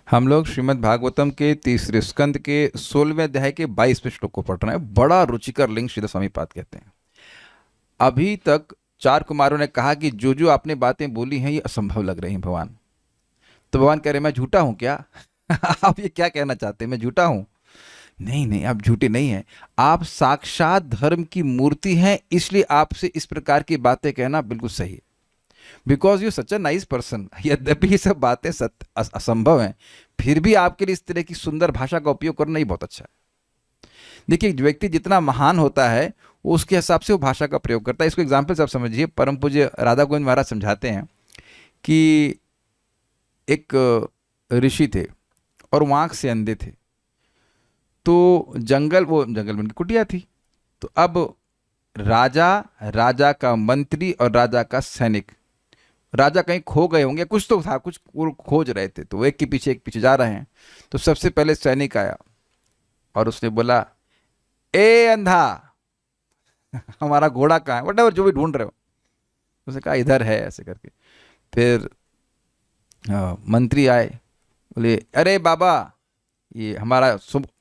हम लोग श्रीमद् भागवतम के तीसरे स्कंद के 16वें अध्याय के 22वें श्लोक को पढ़ रहे हैं। बड़ा रुचिकर लिंग श्रील स्वामीपाद कहते हैं। अभी तक चार कुमारों ने कहा कि जो जो आपने बातें बोली हैं ये असंभव लग रही हैं भगवान। तो भगवान कह रहे मैं झूठा हूं क्या? आप ये क्या कहना चाहते हैं, मैं झूठा हूं? नहीं नहीं, आप झूठे नहीं हैं। आप साक्षात धर्म की मूर्ति हैं, इसलिए आपसे इस प्रकार की बातें कहना बिल्कुल सही है। Because you such a nice person. यद्यपि ये सब बातें असंभव हैं, फिर भी आपके लिए इस तरह की सुंदर भाषा का उपयोग करना ही बहुत अच्छा है। देखिए, जो व्यक्ति जितना महान होता है वो उसके हिसाब से वो भाषा का प्रयोग करता है। इसको एग्जाम्पल से आप समझिए। परम पूज्य राधा गोविंद महाराज समझाते हैं कि एक ऋषि थे और वो आँख से अंधे थे। तो वो जंगल में उनकी कुटिया थी। तो अब राजा, राजा का मंत्री और राजा का सैनिक, राजा कहीं खो गए होंगे, कुछ तो था, कुछ वो खोज रहे थे। तो एक के पीछे जा रहे हैं। तो सबसे पहले सैनिक आया और उसने बोला, ए अंधा, हमारा घोड़ा कहाँ है, वट जो भी ढूंढ रहे हो। उसने कहा इधर है, ऐसे करके। फिर मंत्री आए, बोले अरे बाबा, ये हमारा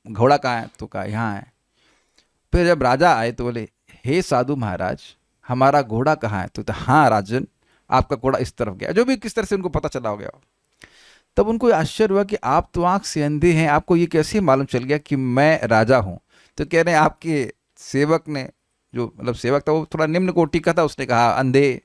घोड़ा कहाँ है? तो कहा यहाँ है। फिर जब राजा आए तो बोले, हे साधु महाराज, हमारा घोड़ा कहाँ है? तो हाँ राजन, आपका घोड़ा इस तरफ गया। जो भी किस तरह से उनको पता चला हो गया। तब उनको आश्चर्य हुआ कि आप तो आंख से अंधे हैं, आपको ये कैसे मालूम चल गया कि मैं राजा हूँ? तो कह रहे हैं आपके सेवक ने, जो मतलब सेवक था वो थोड़ा निम्न कोटि का था, उसने कहा अंधे।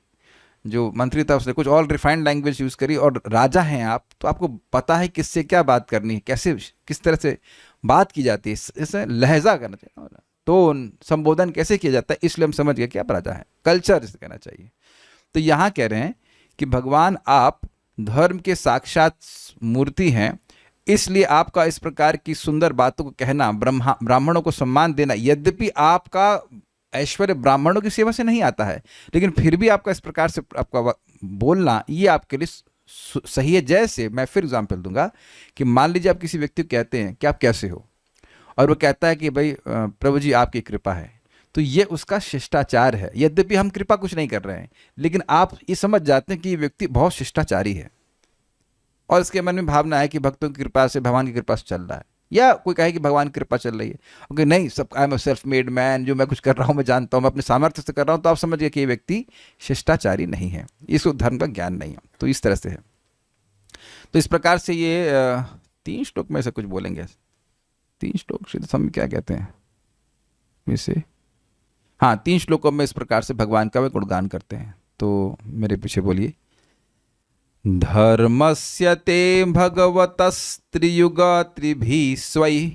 जो मंत्री था उसने कुछ और रिफाइंड लैंग्वेज यूज़ करी। और राजा हैं आप, तो आपको पता है किससे क्या बात करनी है, कैसे किस तरह से बात की जाती है, इससे लहजा करना चाहिए, टोन, संबोधन कैसे किया जाता है, इसलिए हम समझ गए कि आप राजा हैं। कल्चर जिसे कहना चाहिए। तो यहाँ कह रहे हैं कि भगवान आप धर्म के साक्षात मूर्ति हैं, इसलिए आपका इस प्रकार की सुंदर बातों को कहना, ब्राह्मणों को सम्मान देना, यद्यपि आपका ऐश्वर्य ब्राह्मणों की सेवा से नहीं आता है, लेकिन फिर भी आपका इस प्रकार से आपका बोलना ये आपके लिए सही है। जैसे मैं फिर एग्जाम्पल दूंगा कि मान लीजिए आप किसी व्यक्ति को कहते हैं कि आप कैसे हो, और वो कहता है कि भाई प्रभु जी आपकी कृपा है। तो ये उसका शिष्टाचार है। यद्यपि हम कृपा कुछ नहीं कर रहे हैं, लेकिन आप ये समझ जाते हैं कि ये व्यक्ति बहुत शिष्टाचारी है और इसके मन में भावना है कि भक्तों की कृपा से, भगवान की कृपा से चल रहा है। या कोई कहे कि भगवान की कृपा चल रही है, ओके नहीं, सब I am a self made man, जो मैं कुछ कर रहा हूँ मैं जानता हूँ, मैं अपने सामर्थ्य से कर रहा हूँ। तो आप समझिए कि ये व्यक्ति शिष्टाचारी नहीं है, इसको धर्म का ज्ञान नहीं है। तो इस तरह से है। तो इस प्रकार से ये 3 श्लोक में से कुछ बोलेंगे। 3 श्लोक श्री स्वामी क्या कहते हैं वैसे? हाँ, 3 श्लोकों में इस प्रकार से भगवान का वे गुणगान करते हैं। तो मेरे पीछे बोलिए। धर्मस्य ते भगवतस्त्रियुगत्रिभिः स्वै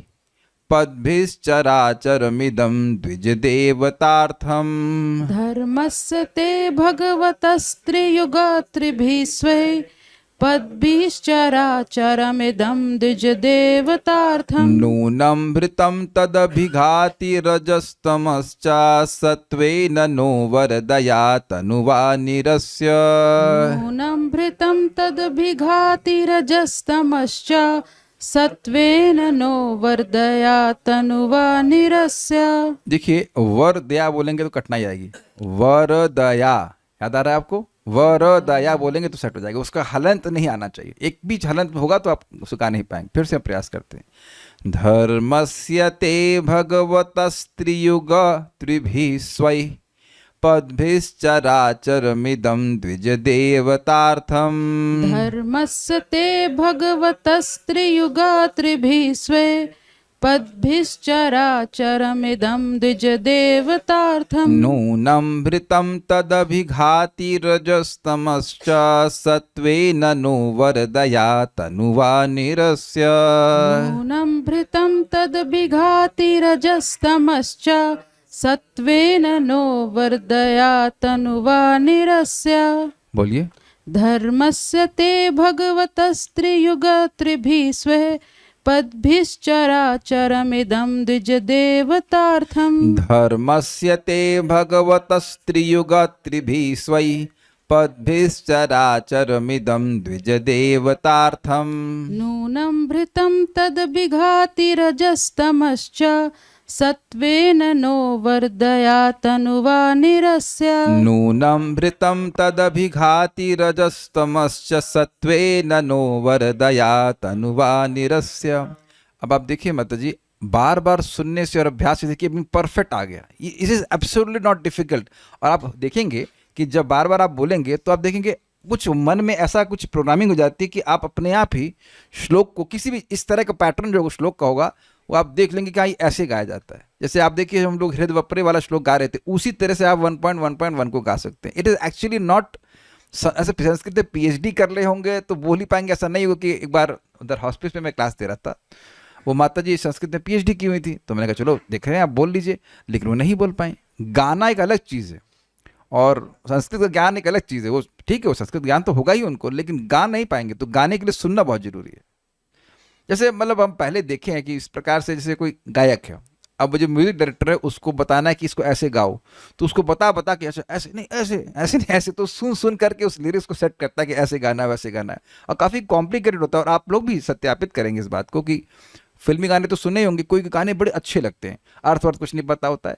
पद्भिश्चराचरमिदं द्विजदेवतार्थम्। धर्मस्य ते भगवतस्त्रियुगत्रिभिः स्वै पद्भिश्चराचरमिदं द्विजदेवतार्थम्। नूनं भृतं तदभिघाति रजस्तमश्च सत्त्वेन नो वरदया तनुवा निरस्य। नूनं भृतं तदभिघाति रजस्तमश्च सत्त्वेन नो वर्धया तनुवा निरस्य। देखिए, वर दया बोलेंगे तो कठिनाई आएगी। वर दया याद आ रहा है आपको? वर दया बोलेंगे तो सेट हो जाएगा। उसका हलंत नहीं आना चाहिए। एक बीच हलंत होगा तो आप उसको गा नहीं पाएंगे। फिर से हम प्रयास करते हैं। धर्मस्य ते भगवतस्त्रियुग त्रिभिः स्वै पद्भिश्चराचरमिदं द्विजदेवतार्थम्। धर्मस्य ते भगवतस्त्रियुगत्रिभिः स्वे पद्भिश्चराचरमिदं द्विजदेवतार्थम्। नूनं भृतं तदभिघाति रजस्तमश्च सत्त्वेन नो वरदया तनुवा निरस्य। नूनं भृतं तदभिघाति रजस्तमश्च सत्त्वेन नो वर्धया तनुवा निरस्य। बोलिए। धर्मस्य ते भगवतस्त्रियुगत्रिभिः स्वे पद्भिश्चराचरमिदं द्विजदेवतार्थम्। धर्मस्य ते भगवतस्त्रियुगत्रिभिः स्वै पद्भिश्चराचरमिदं द्विजदेवतार्थम्। नूनं भृतं तदभिघाति रजस्तमश्च सत्वेन नो वर्धयातनुवा निरस्य। नूनं भृतं तदभिघाति रजस्तमश्च सत्त्वेन नो वर्धयात् अनुवा निरस्य। अब आप देखिए माता जी, बार बार सुनने से और अभ्यास से देखिए परफेक्ट आ गया। It is absolutely not difficult. और आप देखेंगे कि जब बार बार आप बोलेंगे तो आप देखेंगे कुछ मन में ऐसा कुछ प्रोग्रामिंग हो जाती है कि आप अपने आप ही श्लोक को, किसी भी इस तरह का पैटर्न जो श्लोक का होगा वो आप देख लेंगे कि ऐसे गाया जाता है। जैसे आप देखिए हम लोग हृदय वप्रे वाला श्लोक गा रहे थे, उसी तरह से आप 1.1.1 को गा सकते हैं। इट इज़ एक्चुअली नॉट ऐसे संस्कृत में पीएचडी कर ले होंगे तो बोल ही पाएंगे, ऐसा नहीं होगा। कि एक बार उधर हॉस्पिस में मैं क्लास दे रहा था, वो माता जी संस्कृत में पीएचडी की हुई थी, तो मैंने कहा चलो देख रहे हैं आप बोल लीजिए, लेकिन वो नहीं बोल पाए। गाना एक अलग चीज़ है और संस्कृत का ज्ञान एक अलग चीज़ है। वो ठीक है, वो संस्कृत ज्ञान तो होगा ही उनको, लेकिन गा नहीं पाएंगे। तो गाने के लिए सुनना बहुत जरूरी है। जैसे मतलब हम पहले देखे हैं कि इस प्रकार से जैसे कोई गायक है, अब जो म्यूजिक डायरेक्टर है उसको बताना है कि इसको ऐसे गाओ, तो उसको बता बता के ऐसे ऐसे नहीं, ऐसे ऐसे नहीं, ऐसे, तो सुन सुन करके उस लिरिक्स को सेट करता है कि ऐसे गाना है वैसे गाना है, और काफ़ी कॉम्प्लिकेटेड होता है। और आप लोग भी सत्यापित करेंगे इस बात को कि फिल्मी गाने तो सुने ही होंगे, कोई गाने बड़े अच्छे लगते हैं, अर्थ वर्थ कुछ नहीं पता होता है,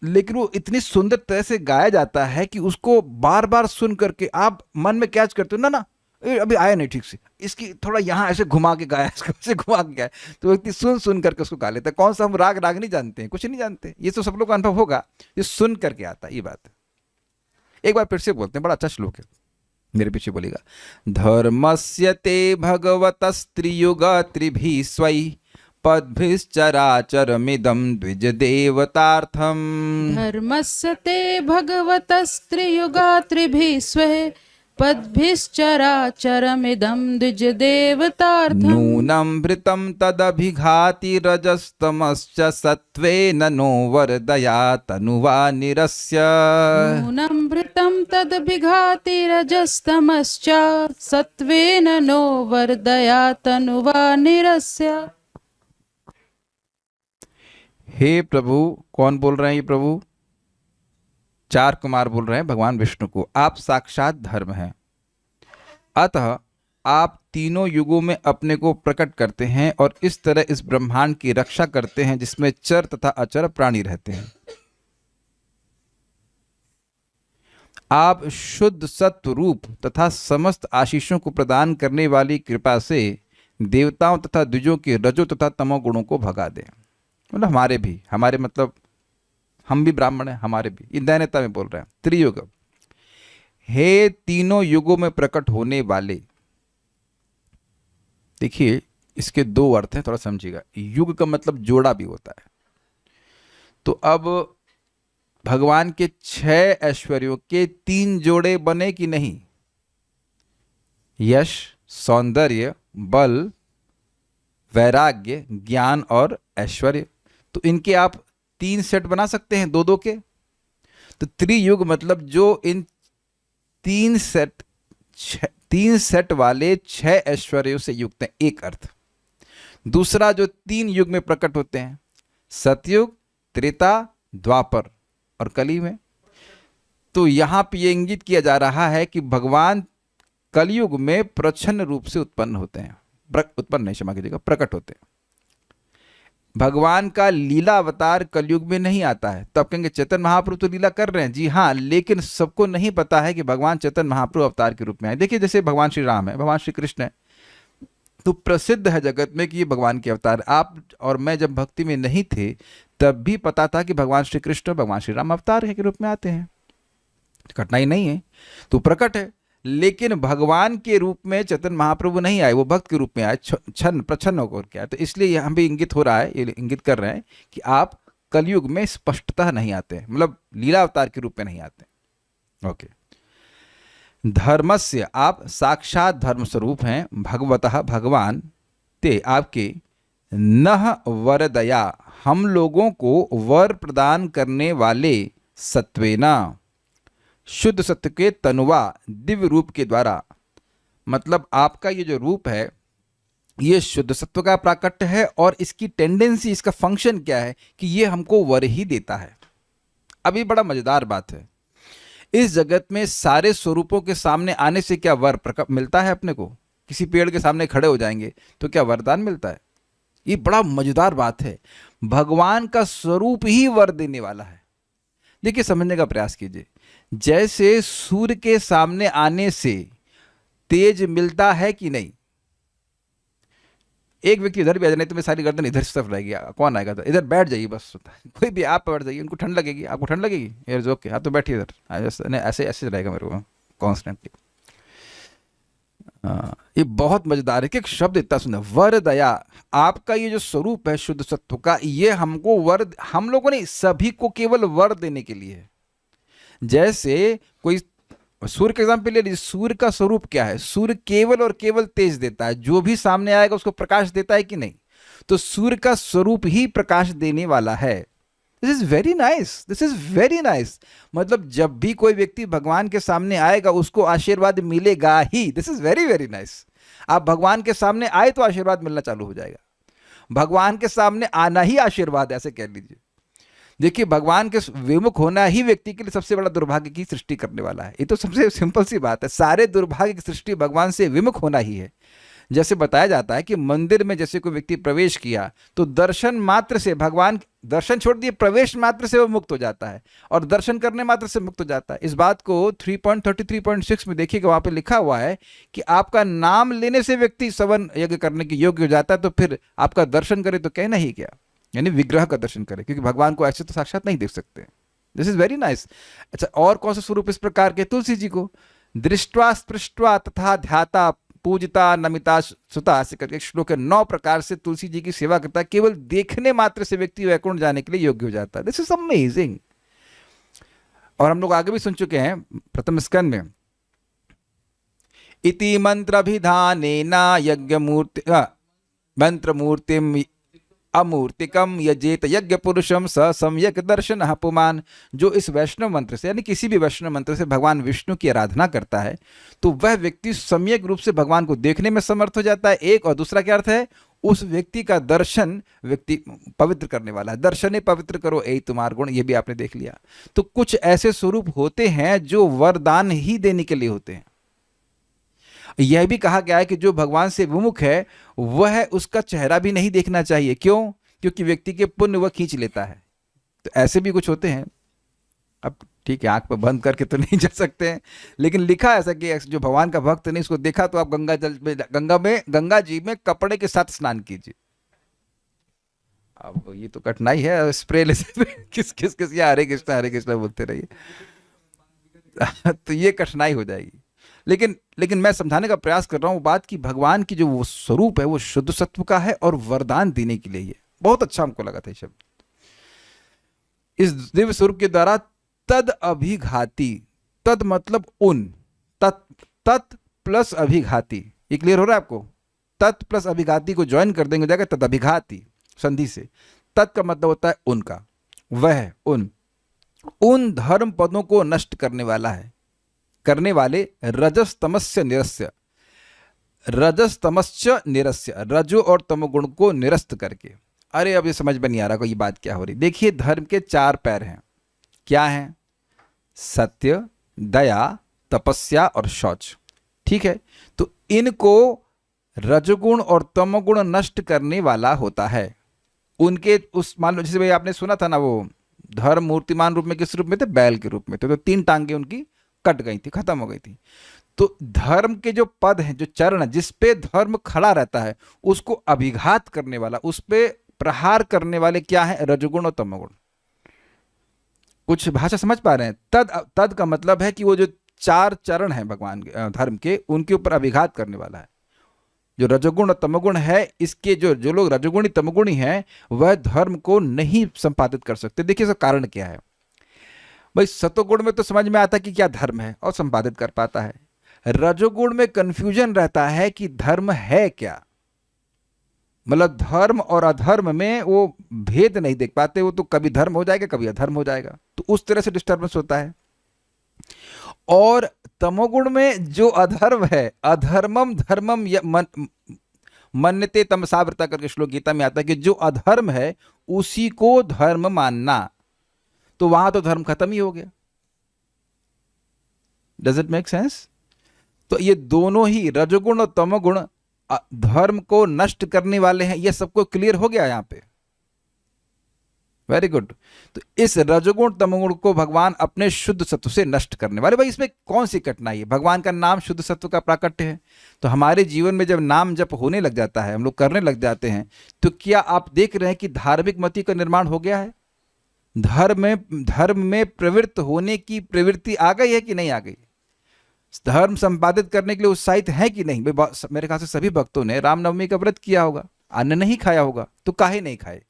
लेकिन वो इतनी सुंदर तरह से गाया जाता है कि उसको बार बार सुन करके आप मन में कैच करते हो, ना ना अभी आया नहीं ठीक से, इसकी थोड़ा यहाँ ऐसे घुमा के गाया, इसको ऐसे घुमा के गाया, तो व्यक्ति सुन सुन करके उसको गा लेता है। कौन सा हम राग राग नहीं जानते हैं, कुछ नहीं जानते, ये तो सब लोग का अनुभव होगा, ये सुन करके आता है, ये बात है। एक बार फिर से बोलते हैं, बड़ा अच्छा श्लोक है, मेरे पीछे बोलेगा। धर्मस्य ते भगवतस्त्रियुगा त्रिभिः स्वै पद्भिश्चराचरमिदं द्विज देवतार्थम। धर्मस्य ते भगवतस्त्रियुगा त्रिभिः स्वः पद्भिश्चराचरमिदं द्विजदेवतार्थम्। नूनं भृतं तदभिघाति रजस्तमश्च सत्त्वेन नो वर्धयात् अनुवा निरस्य। नूनं भृतं तदभिघाति रजस्तमश्च सत्त्वेन नो वर्धयात् अनुवा निरस्य। हे प्रभु, कौन बोल रहे हैं ये प्रभु? चार कुमार बोल रहे हैं भगवान विष्णु को, आप साक्षात धर्म हैं, अतः आप तीनों युगों में अपने को प्रकट करते हैं और इस तरह इस ब्रह्मांड की रक्षा करते हैं जिसमें चर तथा अचर प्राणी रहते हैं। आप शुद्ध सत्व रूप तथा समस्त आशीषों को प्रदान करने वाली कृपा से देवताओं तथा द्विजों के रजो तथा तमो गुणों को भगा दें। मतलब हमारे भी, हमारे मतलब हम भी ब्राह्मण हैं, हमारे भी, इन दैन्यता में बोल रहे हैं। त्रियुग, हे तीनों युगों में प्रकट होने वाले। देखिए इसके दो अर्थ हैं, थोड़ा समझिएगा। युग का मतलब जोड़ा भी होता है। तो अब भगवान के 6 ऐश्वर्यों के 3 जोड़े बने कि नहीं? यश, सौंदर्य, बल, वैराग्य, ज्ञान और ऐश्वर्य। तो इनके आप 3 सेट बना सकते हैं, 2-2 के। तो त्रियुग मतलब जो इन 3 सेट वाले 6 ऐश्वर्यों से युक्त हैं, एक अर्थ। दूसरा जो 3 युग में प्रकट होते हैं, सतयुग, त्रेता, द्वापर और कली में। तो यहां पर यह इंगित किया जा रहा है कि भगवान कलयुग में प्रच्छन्न रूप से उत्पन्न होते हैं, उत्पन्न नहीं, क्षमा कीजिएगा, प्रकट होते हैं। भगवान का लीला अवतार कलयुग में नहीं आता है। तो आप कहेंगे चैतन्य महाप्रभु तो लीला कर रहे हैं, जी हाँ, लेकिन सबको नहीं पता है कि भगवान चैतन्य महाप्रभु अवतार के रूप में आए। देखिए जैसे भगवान श्री राम है, भगवान श्री कृष्ण है, तो प्रसिद्ध है जगत में कि ये भगवान के अवतार। आप और मैं जब भक्ति में नहीं थे तब भी पता था कि भगवान श्री कृष्ण भगवान श्री राम अवतार के रूप में आते हैं, कठिनाई नहीं है, तो प्रकट है। लेकिन भगवान के रूप में चैतन्य महाप्रभु नहीं आए, वो भक्त के रूप में आए, प्रच्छन्न होकर के आए। तो इसलिए हम भी इंगित हो रहा है, ये इंगित कर रहे हैं कि आप कलयुग में स्पष्टतः नहीं आते, मतलब लीला अवतार के रूप में नहीं आते। ओके। धर्मस्य, आप साक्षात धर्म स्वरूप हैं। भगवतः, भगवान, ते आपके, नह वरदया, हम लोगों को वर प्रदान करने वाले, सत्वेना, शुद्ध सत्य के तनुवा, दिव्य रूप के द्वारा। मतलब आपका ये जो रूप है ये शुद्ध सत्व का प्राकट्य है, और इसकी टेंडेंसी, इसका फंक्शन क्या है कि ये हमको वर ही देता है। अभी बड़ा मजेदार बात है, इस जगत में सारे स्वरूपों के सामने आने से क्या वर मिलता है अपने को? किसी पेड़ के सामने खड़े हो जाएंगे तो क्या वरदान मिलता है? ये बड़ा मजेदार बात है। भगवान का स्वरूप ही वर देने वाला है। देखिए, समझने का प्रयास कीजिए। जैसे सूर्य के सामने आने से तेज मिलता है कि नहीं। एक व्यक्ति इधर भी आ जाए, नहीं तो मैं सारी गर्दन इधर से तरफ रहेगी, कौन आएगा? तो इधर बैठ जाइए बस, कोई भी आप बैठ जाइए, उनको ठंड लगेगी, आपको ठंड लगेगी, यार ओके, हाँ तो बैठिए इधर, नहीं ऐसे ऐसे रहेगा मेरे को कॉन्स्टेंटली। ये बहुत मजेदार है कि एक शब्द इतना सुंदर, वर दया। आपका ये जो स्वरूप है शुद्ध सत्व का, ये हमको वर, हम लोगों ने सभी को केवल वर देने के लिए है। जैसे कोई सूर्य का एग्जाम्पल ले लीजिए। सूर्य का स्वरूप क्या है? सूर्य केवल और केवल तेज देता है, जो भी सामने आएगा उसको प्रकाश देता है कि नहीं? तो सूर्य का स्वरूप ही प्रकाश देने वाला है। This is very nice, this is very nice. मतलब जब भी कोई व्यक्ति भगवान के सामने आएगा उसको आशीर्वाद मिलेगा ही। This is very very nice. आप भगवान के सामने आए तो आशीर्वाद मिलना चालू हो जाएगा। भगवान के सामने आना ही आशीर्वाद, ऐसे कह लीजिए। देखिए, भगवान के विमुख होना ही व्यक्ति के लिए सबसे बड़ा दुर्भाग्य की सृष्टि करने वाला है। ये तो सबसे सिंपल सी बात है। सारे दुर्भाग्य की सृष्टि भगवान से विमुख होना ही है। जैसे बताया जाता है कि मंदिर में जैसे कोई व्यक्ति प्रवेश किया तो दर्शन मात्र से भगवान, दर्शन छोड़ दिए, प्रवेश मात्र से वो मुक्त हो जाता है और दर्शन करने मात्र से मुक्त हो जाता है। इस बात को 3.33.6 में देखिएगा, वहां पे लिखा हुआ है कि आपका नाम लेने से व्यक्ति सवन यज्ञ करने के योग्य हो जाता है, तो फिर आपका दर्शन करे तो कहना ही क्या, यानी विग्रह का दर्शन करे, क्योंकि भगवान को ऐसे तो साक्षात नहीं देख सकते। This is very nice. अच्छा, और कौन सा स्वरूप इस प्रकार के? तुलसी जी को दृष्टवा स्पृष्टवा तथा ध्याता पूजिता नमिता सुता, ऐसे करके श्लोक है। 9 प्रकार से तुलसी जी की सेवा करता है। केवल देखने मात्र से व्यक्ति वैकुंठ जाने के लिए योग्य हो जाता है। This is amazing. और हम लोग आगे भी सुन चुके हैं प्रथम स्कंद में, इति मंत्राभिधानेन यज्ञ मूर्ति मंत्र मूर्तिम अमूर्तिकम यजेत यज्ञ पुरुषम स सम्यक दर्शन पुमान। जो इस वैष्णव मंत्र से, यानी किसी भी वैष्णव मंत्र से भगवान विष्णु की आराधना करता है तो वह व्यक्ति सम्यक रूप से भगवान को देखने में समर्थ हो जाता है। एक, और दूसरा क्या अर्थ है? उस व्यक्ति का दर्शन व्यक्ति पवित्र करने वाला है। दर्शन पवित्र करो यही तुम्हारा गुण, ये भी आपने देख लिया। तो कुछ ऐसे स्वरूप होते हैं जो वरदान ही देने के लिए होते हैं। यह भी कहा गया है कि जो भगवान से विमुख है वह उसका चेहरा भी नहीं देखना चाहिए। क्यों? क्योंकि व्यक्ति के पुण्य वह खींच लेता है। तो ऐसे भी कुछ होते हैं। अब ठीक है, आंख पर बंद करके तो नहीं जा सकते हैं, लेकिन लिखा ऐसा कि जो भगवान का भक्त नहीं, उसको देखा तो आप गंगा जी में कपड़े के साथ स्नान कीजिए। अब ये तो कठिनाई है, स्प्रे ले किस किस किस या हरे कृष्णा बोलते रहिए तो ये कठिनाई हो जाएगी। लेकिन मैं समझाने का प्रयास कर रहा हूं बात की भगवान की जो वो स्वरूप है वो शुद्ध सत्व का है और वरदान देने के लिए। बहुत अच्छा हमको लगा था ये शब्द। इस दिव्य स्वरूप के द्वारा तद अभिघाती, तद मतलब उन, तत् प्लस अभिघाती, ये क्लियर हो रहा है आपको? तत् प्लस अभिघाती को ज्वाइन कर देंगे, हो जाएगा तद अभिघाती संधि से। तत् का मतलब होता है उनका, वह उन धर्म पदों को नष्ट करने वाला है, करने वाले रजस तमस्य निरस्य, रजस तमस्य निरस्य, रजो और तमोगुण को निरस्त करके। अरे अब ये समझ में नहीं आ रहा कोई बात क्या हो रही। देखिए, धर्म के 4 पैर हैं। क्या हैं? सत्य, दया, तपस्या और शौच। ठीक है, तो इनको रजगुण और तमोगुण नष्ट करने वाला होता है। उनके उस, मान लो जैसे भाई आपने सुना था ना, वो धर्म मूर्तिमान रूप में किस रूप में थे? बैल के रूप में थे। तो 3 टांगे उनकी कट गई थी, खत्म हो गई थी। तो धर्म के जो पद हैं, जो चरण, जिस पे धर्म खड़ा रहता है, उसको अभिघात करने वाला, उस पे प्रहार करने वाले क्या है? रजगुण और तमोगुण। कुछ भाषा समझ पा रहे हैं? तद का मतलब है कि वो जो 4 चरण हैं भगवान धर्म के, उनके ऊपर अभिघात करने वाला है। जो रजोगुण और तमोगुण है, इसके जो लोग रजोगुणी तमोगुणी हैं वह धर्म को नहीं संपादित कर सकते। देखिए इसका कारण क्या है भाई। सतोगुण में तो समझ में आता है कि क्या धर्म है और संपादित कर पाता है। रजोगुण में कंफ्यूजन रहता है कि धर्म है क्या, मतलब धर्म और अधर्म में वो भेद नहीं देख पाते। वो तो कभी धर्म हो जाएगा, कभी अधर्म हो जाएगा, तो उस तरह से डिस्टर्बेंस होता है। और तमोगुण में जो अधर्म है, अधर्मम धर्मम मन्यते तमसावृता करके श्लोक गीता में आता है कि जो अधर्म है उसी को धर्म मानना, तो वहां तो धर्म खत्म ही हो गया। Does it make sense? तो ये दोनों ही रजोगुण और तमोगुण धर्म को नष्ट करने वाले हैं, यह सबको क्लियर हो गया यहाँ पे। Very good. तो इस रजोगुण तमोगुण को भगवान अपने शुद्ध सत्व से नष्ट करने वाले। भाई इसमें कौन सी कठिनाई है? भगवान का नाम शुद्ध सत्व का प्राकट्य है। तो हमारे जीवन में जब नाम जप होने लग जाता है, हम लोग करने लग जाते हैं, तो क्या आप देख रहे हैं कि धार्मिक मति का निर्माण हो गया है? धर्म में प्रवृत्त होने की प्रवृत्ति आ गई है कि नहीं आ गई? धर्म संपादित करने के लिए उत्साहित है कि नहीं? मेरे ख्याल से सभी भक्तों ने रामनवमी का व्रत किया होगा, अन्न नहीं खाया होगा, तो काहे नहीं खाए?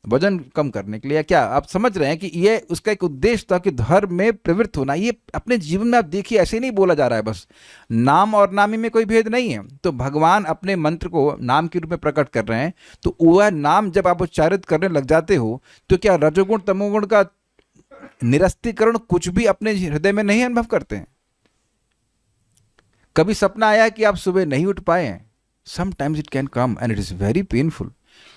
वजन कम करने के लिए, क्या आप समझ रहे हैं कि ये उसका एक उद्देश्य था कि धर्म में प्रवृत्त होना। ये अपने जीवन में आप देखिए, ऐसे नहीं बोला जा रहा है बस, नाम और नामी में कोई भेद नहीं है। तो भगवान अपने मंत्र को नाम के रूप में प्रकट कर रहे हैं, तो वह नाम जब आप उच्चारित करने लग जाते हो, तो क्या रजोगुण तमोगुण का निरस्तीकरण कुछ भी अपने हृदय में नहीं अनुभव करते हैं? कभी सपना आया कि आप सुबह नहीं उठ पाए हैं? Sometimes it can come and it is very painful,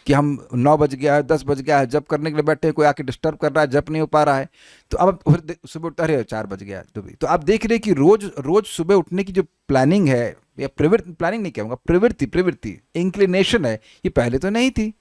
कि हम 9 बज गया है, 10 बज गया है, जब करने के लिए बैठे, कोई आके डिस्टर्ब कर रहा है, जब नहीं हो पा रहा है, तो अब फिर सुबह उठा रहे 4 बज गया तो आप देख रहे हैं कि रोज सुबह उठने की जो प्लानिंग है, या प्रवृत्ति, प्लानिंग नहीं कहूँगा, प्रवृत्ति इंक्लिनेशन है, ये पहले तो नहीं थी।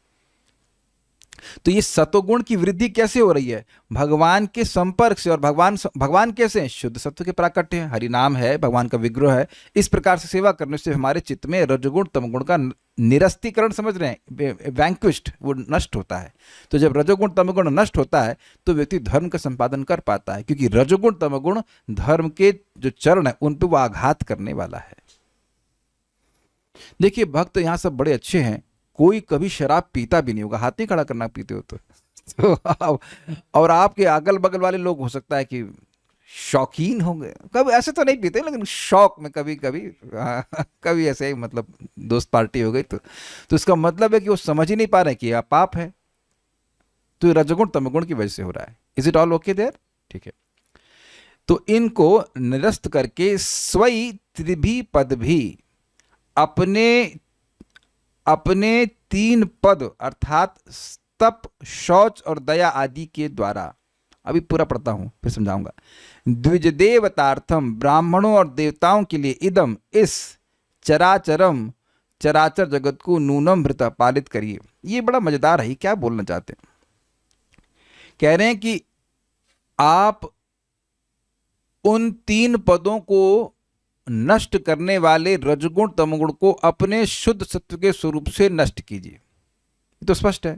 तो ये सतोगुण की वृद्धि कैसे हो रही है? भगवान के संपर्क से। और भगवान कैसे हैं? शुद्ध सत्व के प्राकट्य है, हरि नाम है, भगवान का विग्रह है। इस प्रकार से सेवा करने से हमारे चित्त में रजोगुण तमोगुण का निरस्तीकरण, समझ रहे हैं, वैंक्विश्ड, वो नष्ट होता है। तो जब रजोगुण तमोगुण नष्ट होता है तो व्यक्ति धर्म का संपादन कर पाता है, क्योंकि रजोगुण तमोगुण धर्म के जो चरण है उन पर वो आघात करने वाला है। देखिए भक्त यहाँ सब बड़े अच्छे हैं, कोई कभी शराब पीता भी नहीं होगा, हाथ नहीं खड़ा करना पीते हो तो और आपके अगल बगल वाले लोग हो सकता है कि शौकीन होंगे, कभी ऐसे तो नहीं पीते, लेकिन शौक में कभी कभी कभी ऐसे ही, मतलब दोस्त पार्टी हो गई तो इसका मतलब है कि वो समझ ही नहीं पा रहे कि यह पाप है। तो रजोगुण तमोगुण की वजह से हो रहा है। Is it all okay there? ठीक है। तो इनको निरस्त करके स्वई त्रिभी पद भी अपने 3 पद अर्थात तप, शौच और दया आदि के द्वारा, अभी पूरा पढ़ता हूं फिर समझाऊंगा। द्विज देवतार्थम, ब्राह्मणों और देवताओं के लिए, इदम, इस, चराचर जगत को नूनम भृता, पालित करिए। ये बड़ा मजेदार है। क्या बोलना चाहते हैं? कह रहे हैं कि आप उन 3 पदों को नष्ट करने वाले रजगुण तमगुण को अपने शुद्ध सत्व के स्वरूप से नष्ट कीजिए, ये तो स्पष्ट है।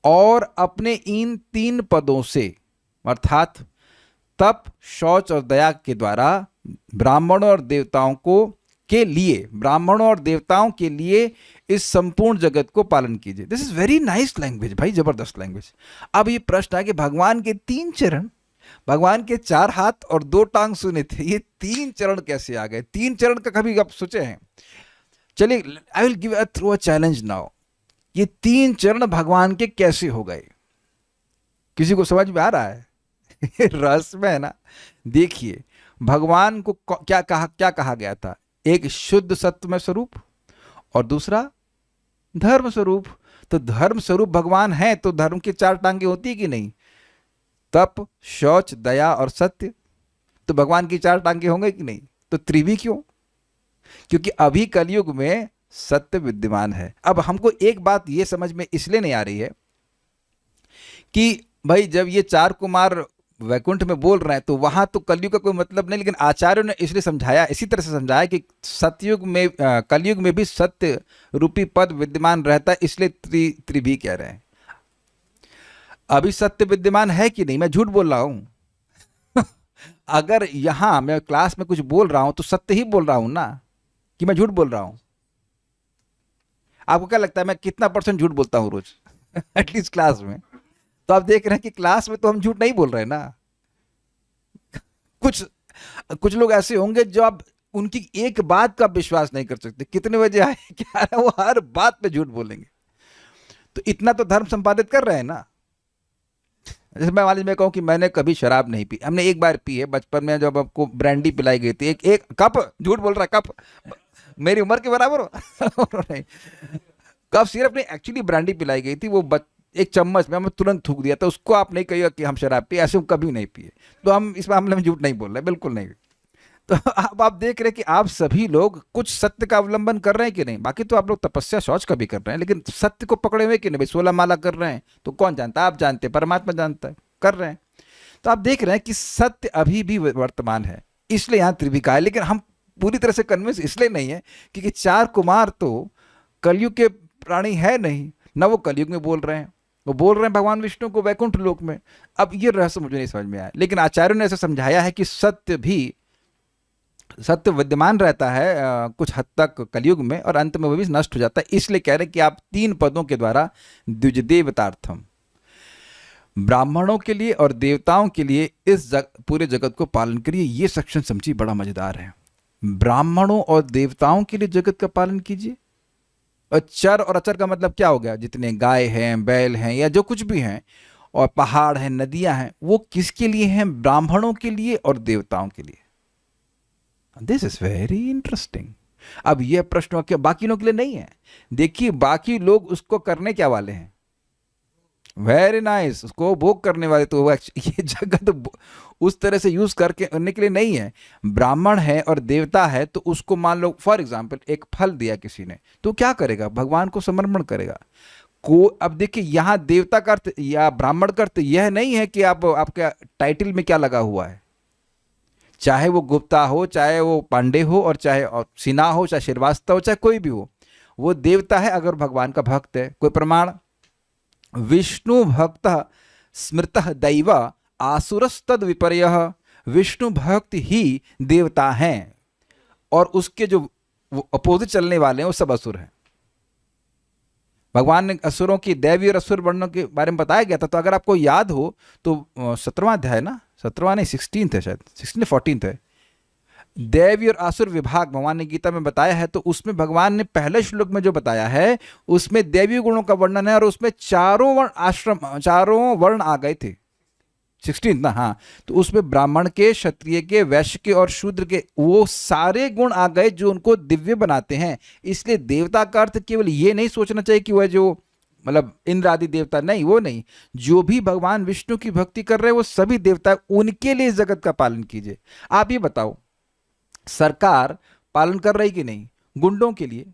और अपने इन 3 पदों से अर्थात तप, शौच और दया के द्वारा ब्राह्मणों और देवताओं के लिए इस संपूर्ण जगत को पालन कीजिए। This is very nice language भाई, जबरदस्त लैंग्वेज। अब ये प्रश्न है कि भगवान के 3 चरण, भगवान के 4 हाथ और 2 टांग सुने थे, ये 3 चरण कैसे आ गए? 3 चरण का कभी आप सोचे हैं? चलिए, I will give through a challenge now. ये 3 चरण भगवान के कैसे हो गए? किसी को समझ में आ रहा है? रहस्य में है ना। देखिए, भगवान को क्या कहा गया था? एक शुद्ध सत्वमय स्वरूप और दूसरा धर्म स्वरूप। तो धर्म स्वरूप भगवान है तो धर्म की 4 टांगे होती कि नहीं? तप, शौच, दया और सत्य। तो भगवान की 4 टांगे होंगे कि नहीं? तो त्रिवी क्यों? क्योंकि अभी कलयुग में सत्य विद्यमान है। अब हमको एक बात ये समझ में इसलिए नहीं आ रही है कि भाई जब ये 4 कुमार वैकुंठ में बोल रहे हैं तो वहां तो कलयुग का कोई मतलब नहीं, लेकिन आचार्यों ने इसलिए समझाया, इसी तरह से समझाया कि सतयुग में, कलयुग में भी सत्य रूपी पद विद्यमान रहता है, इसलिए त्रिभी कह रहे हैं। अभी सत्य विद्यमान है कि नहीं? मैं झूठ बोल रहा हूं? अगर यहां मैं क्लास में कुछ बोल रहा हूं तो सत्य ही बोल रहा हूं ना, कि मैं झूठ बोल रहा हूं? आपको क्या लगता है मैं कितना % झूठ बोलता हूं रोज? एटलीस्ट क्लास में। तो आप देख रहे हैं कि क्लास में तो हम झूठ नहीं बोल रहे ना। कुछ लोग ऐसे होंगे जो आप उनकी एक बात का विश्वास नहीं कर सकते, कितने बजे आए क्या है, वो हर बात पे झूठ बोलेंगे। तो इतना तो धर्म संपादित कर रहे हैं ना। जैसे मैं मान लीजिए मैं कहूं कि मैंने कभी शराब नहीं पी, हमने एक बार पी है बचपन में, जब आपको ब्रांडी पिलाई गई थी, एक कप, झूठ बोल रहा है, कप मेरी उम्र के बराबर हो नहीं, कप सिर्फ नहीं, एक्चुअली ब्रांडी पिलाई गई थी, वो एक चम्मच में हमें तुरंत थूक दिया था। उसको आप नहीं कहिएगा कि हम शराब पिए, ऐसे कभी नहीं पिए। तो हम इस मामले में झूठ नहीं बोल रहे, बिल्कुल नहीं। तो अब आप देख रहे हैं कि आप सभी लोग कुछ सत्य का अवलंबन कर रहे हैं कि नहीं। बाकी तो आप लोग तपस्या शौच का भी कर रहे हैं, लेकिन सत्य को पकड़े हुए कि नहीं। भाई 16 माला कर रहे हैं तो कौन जानता है? आप जानते हैं, परमात्मा जानता है, कर रहे हैं। तो आप देख रहे हैं कि सत्य अभी भी वर्तमान है, इसलिए यहाँ त्रिविका है। लेकिन हम पूरी तरह से कन्विंस इसलिए नहीं है क्योंकि चार कुमार तो कलयुग के प्राणी है नहीं ना, वो कलयुग में बोल रहे हैं, वो बोल रहे हैं भगवान विष्णु को वैकुंठ लोक में। अब ये रहस्य मुझे नहीं समझ में आया, लेकिन आचार्यों ने ऐसा समझाया है कि सत्य विद्यमान रहता है कुछ हद तक कलयुग में, और अंत में वो भी नष्ट हो जाता है। इसलिए कह रहे हैं कि आप 3 पदों के द्वारा द्विजदेवतार्थम, ब्राह्मणों के लिए और देवताओं के लिए इस पूरे जगत को पालन करिए। ये सेक्शन समझिए, बड़ा मजेदार है। ब्राह्मणों और देवताओं के लिए जगत का पालन कीजिए। और चर और अचर का मतलब क्या हो गया? जितने गाय हैं, बैल हैं, या जो कुछ भी हैं, और पहाड़ हैं, नदियां हैं, वो किसके लिए हैं? ब्राह्मणों के लिए और देवताओं के लिए। This is very interesting. अब यह प्रश्न क्या बाकी लोगों के लिए नहीं है? देखिए, बाकी लोग उसको करने क्या वाले हैं? वेरी नाइस, उसको भोग करने वाले। तो ये जगत उस तरह से यूज करने के लिए नहीं है। ब्राह्मण है और देवता है, तो उसको मान लो फॉर एग्जाम्पल एक फल दिया किसी ने, तो क्या करेगा? भगवान को समर्पण करेगा। को अब देखिए, यहां देवता का अर्थ या ब्राह्मण का अर्थ यह नहीं है कि आपका टाइटल में क्या लगा हुआ है, चाहे वो गुप्ता हो, चाहे वो पांडे हो, और चाहे सिन्हा हो, चाहे श्रीवास्तव हो, चाहे कोई भी हो, वो देवता है अगर भगवान का भक्त है। कोई प्रमाण? विष्णु भक्त स्मृत दैव आसुरस्तद विपर्य। विष्णु भक्त ही देवता हैं, और उसके जो अपोजिट चलने वाले हैं वो सब असुर हैं। भगवान ने असुरों की, दैवी और असुर वर्णों के बारे में बताया गया था। तो अगर आपको याद हो तो 17वां अध्याय ना, 17वां नहीं 16 है, शायद 16 14 है, दैवी और असुर विभाग भगवान ने गीता में बताया है। तो उसमें भगवान ने पहले श्लोक में जो बताया है उसमें दैवी गुणों का वर्णन है, और उसमें चारों वर्ण आ गए थे। 16 ना, हाँ। तो उसमें ब्राह्मण के, क्षत्रिय के, वैश्य के और शूद्र के वो सारे गुण आ गए जो उनको दिव्य बनाते हैं। इसलिए देवता का अर्थ केवल ये नहीं सोचना चाहिए कि वह जो मतलब इंद्र आदि देवता, नहीं, वो नहीं। जो भी भगवान विष्णु की भक्ति कर रहे हैं वो सभी देवता, उनके लिए इस जगत का पालन कीजिए। आप ये बताओ, सरकार पालन कर रही कि नहीं गुंडों के लिए?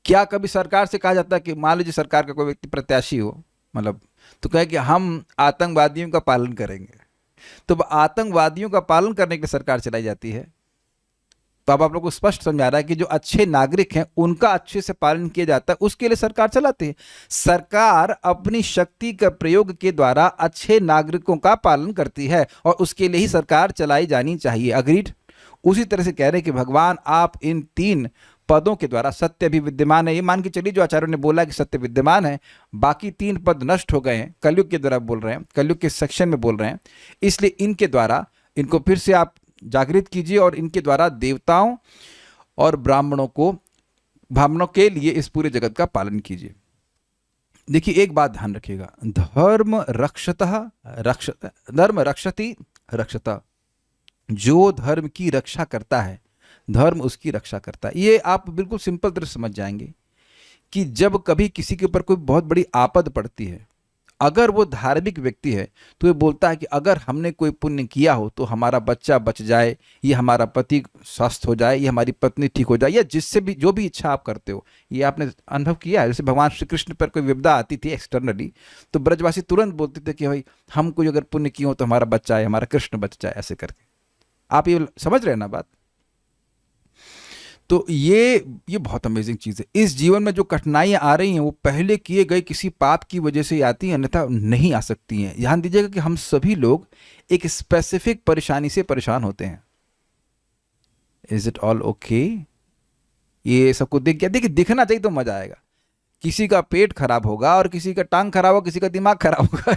क्या कभी सरकार से कहा जाता है कि मान लीजिए सरकार का कोई व्यक्ति प्रत्याशी हो, मतलब, तो कहे कि हम आतंकवादियों का पालन करेंगे, तो आतंकवादियों का पालन करने के लिए सरकार चलाई जाती है। तो अब आप लोग को स्पष्ट समझा रहा है कि जो अच्छे नागरिक हैं उनका अच्छे से पालन किया जाता है, उसके लिए सरकार चलाती है। सरकार अपनी शक्ति के प्रयोग के द्वारा अच्छे नागरिकों का पालन करती है, और उसके लिए ही सरकार चलाई जानी चाहिए। अग्रीड? उसी तरह से कह रहे हैं कि भगवान आप इन 3 पदों के द्वारा, सत्य भी विद्यमान है, ये मान के चलिए जो आचार्यों ने बोला कि सत्य विद्यमान है, बाकी 3 पद नष्ट हो गए हैं, कलयुग के द्वारा बोल रहे हैं, कलयुग के सेक्शन में बोल रहे हैं। इसलिए इनके द्वारा इनको फिर से आप जागृत कीजिए, और इनके द्वारा देवताओं और ब्राह्मणों के लिए इस पूरे जगत का पालन कीजिए। देखिए, एक बात ध्यान रखिएगा, धर्म रक्षति रक्षता। जो धर्म की रक्षा करता है, धर्म उसकी रक्षा करता है। ये आप बिल्कुल सिंपल तरह समझ जाएंगे कि जब कभी किसी के ऊपर कोई बहुत बड़ी आपद पड़ती है, अगर वो धार्मिक व्यक्ति है तो ये बोलता है कि अगर हमने कोई पुण्य किया हो तो हमारा बच्चा बच जाए, ये हमारा पति स्वस्थ हो जाए, ये हमारी पत्नी ठीक हो जाए, या जिससे भी जो भी इच्छा आप करते हो। ये आपने अनुभव किया है? जैसे भगवान श्री कृष्ण पर कोई विपदा आती थी एक्सटर्नली, तो ब्रजवासी तुरंत बोलते थे कि भाई हम कोई अगर पुण्य किए हो तो हमारा बच्चा है, हमारा कृष्ण बच जाए, ऐसे करके। आप ये समझ रहे हैं ना बात? तो ये बहुत अमेजिंग चीज़ है। इस जीवन में जो कठिनाइयां आ रही हैं वो पहले किए गए किसी पाप की वजह से आती हैं, अन्यथा नहीं आ सकती हैं। ध्यान दीजिएगा कि हम सभी लोग एक स्पेसिफिक परेशानी से परेशान होते हैं। Is it all okay? ये सबको देख के देखिए, दिखना चाहिए तो मजा आएगा। किसी का पेट खराब होगा और किसी का टांग खराब होगा, किसी का दिमाग खराब होगा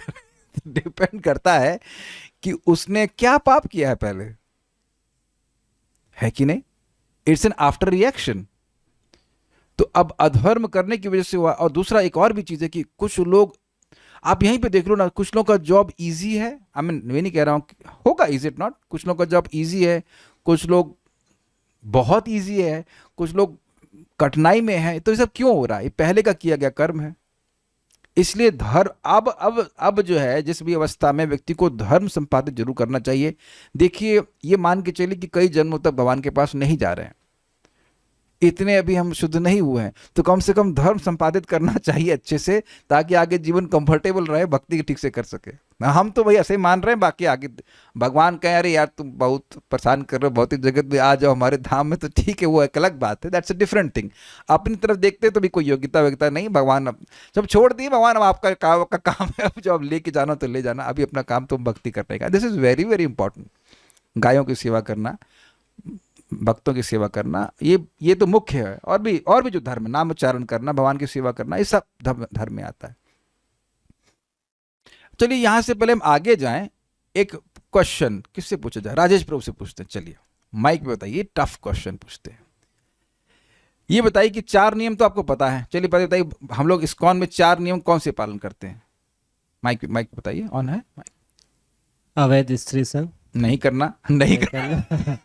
डिपेंड करता है कि उसने क्या पाप किया है पहले, है कि नहीं? It's an after reaction. तो अब अधर्म करने की वजह से हुआ। और दूसरा एक और भी चीज है कि कुछ लोग, आप यहीं पे देख लो ना, कुछ लोगों का जॉब इजी है। आई मीन, मैं नहीं कह रहा हूं होगा, इज इट नॉट? कुछ लोगों का जॉब इजी है, कुछ लोग बहुत इजी है, कुछ लोग कठिनाई में है। तो ये सब क्यों हो रहा है? ये पहले का किया गया कर्म है। इसलिए धर्म अब जो है, जिस भी अवस्था में व्यक्ति को धर्म संपादित जरूर करना चाहिए। देखिए, ये मान के चलिए कि कई जन्मों तक भगवान के पास नहीं जा रहे हैं, इतने अभी हम शुद्ध नहीं हुए हैं, तो कम से कम धर्म संपादित करना चाहिए अच्छे से, ताकि आगे जीवन कंफर्टेबल रहे, भक्ति ठीक से कर सके। हम तो भाई ऐसे ही मान रहे हैं, बाकी आगे भगवान कहे अरे यार तुम बहुत परेशान कर रहे हो, भौतिक जगत में आ जाओ हमारे धाम में, तो ठीक है, वो एक अलग बात है, दैट्स अ डिफरेंट थिंग। अपनी तरफ देखते तो भी कोई योग्यता वोग्यता नहीं, भगवान अब सब छोड़ दिए, भगवान अब आपका काम है, अब जो अब लेके जाना तो ले जाना, अभी अपना काम तुम भक्ति करने का। This is very very important. गायों की सेवा करना, भक्तों की सेवा करना, ये तो मुख्य है। और भी जो धर्म है, नाम उच्चारण करना, भगवान की सेवा करना, ये सब धर्म में आता है। चलिए यहां से पहले हम आगे जाएं, एक क्वेश्चन किससे पूछा जाए? राजेश प्रभु से पूछते हैं। चलिए माइक पे बताइए, टफ क्वेश्चन पूछते हैं। ये बताइए कि 4 नियम तो आपको पता है, चलिए पहले बताइए हम लोग इस्कॉन में 4 नियम कौन से पालन करते हैं? माइक बताइए, ऑन है माइक। अवैध स्त्री संग नहीं करना, नहीं करना।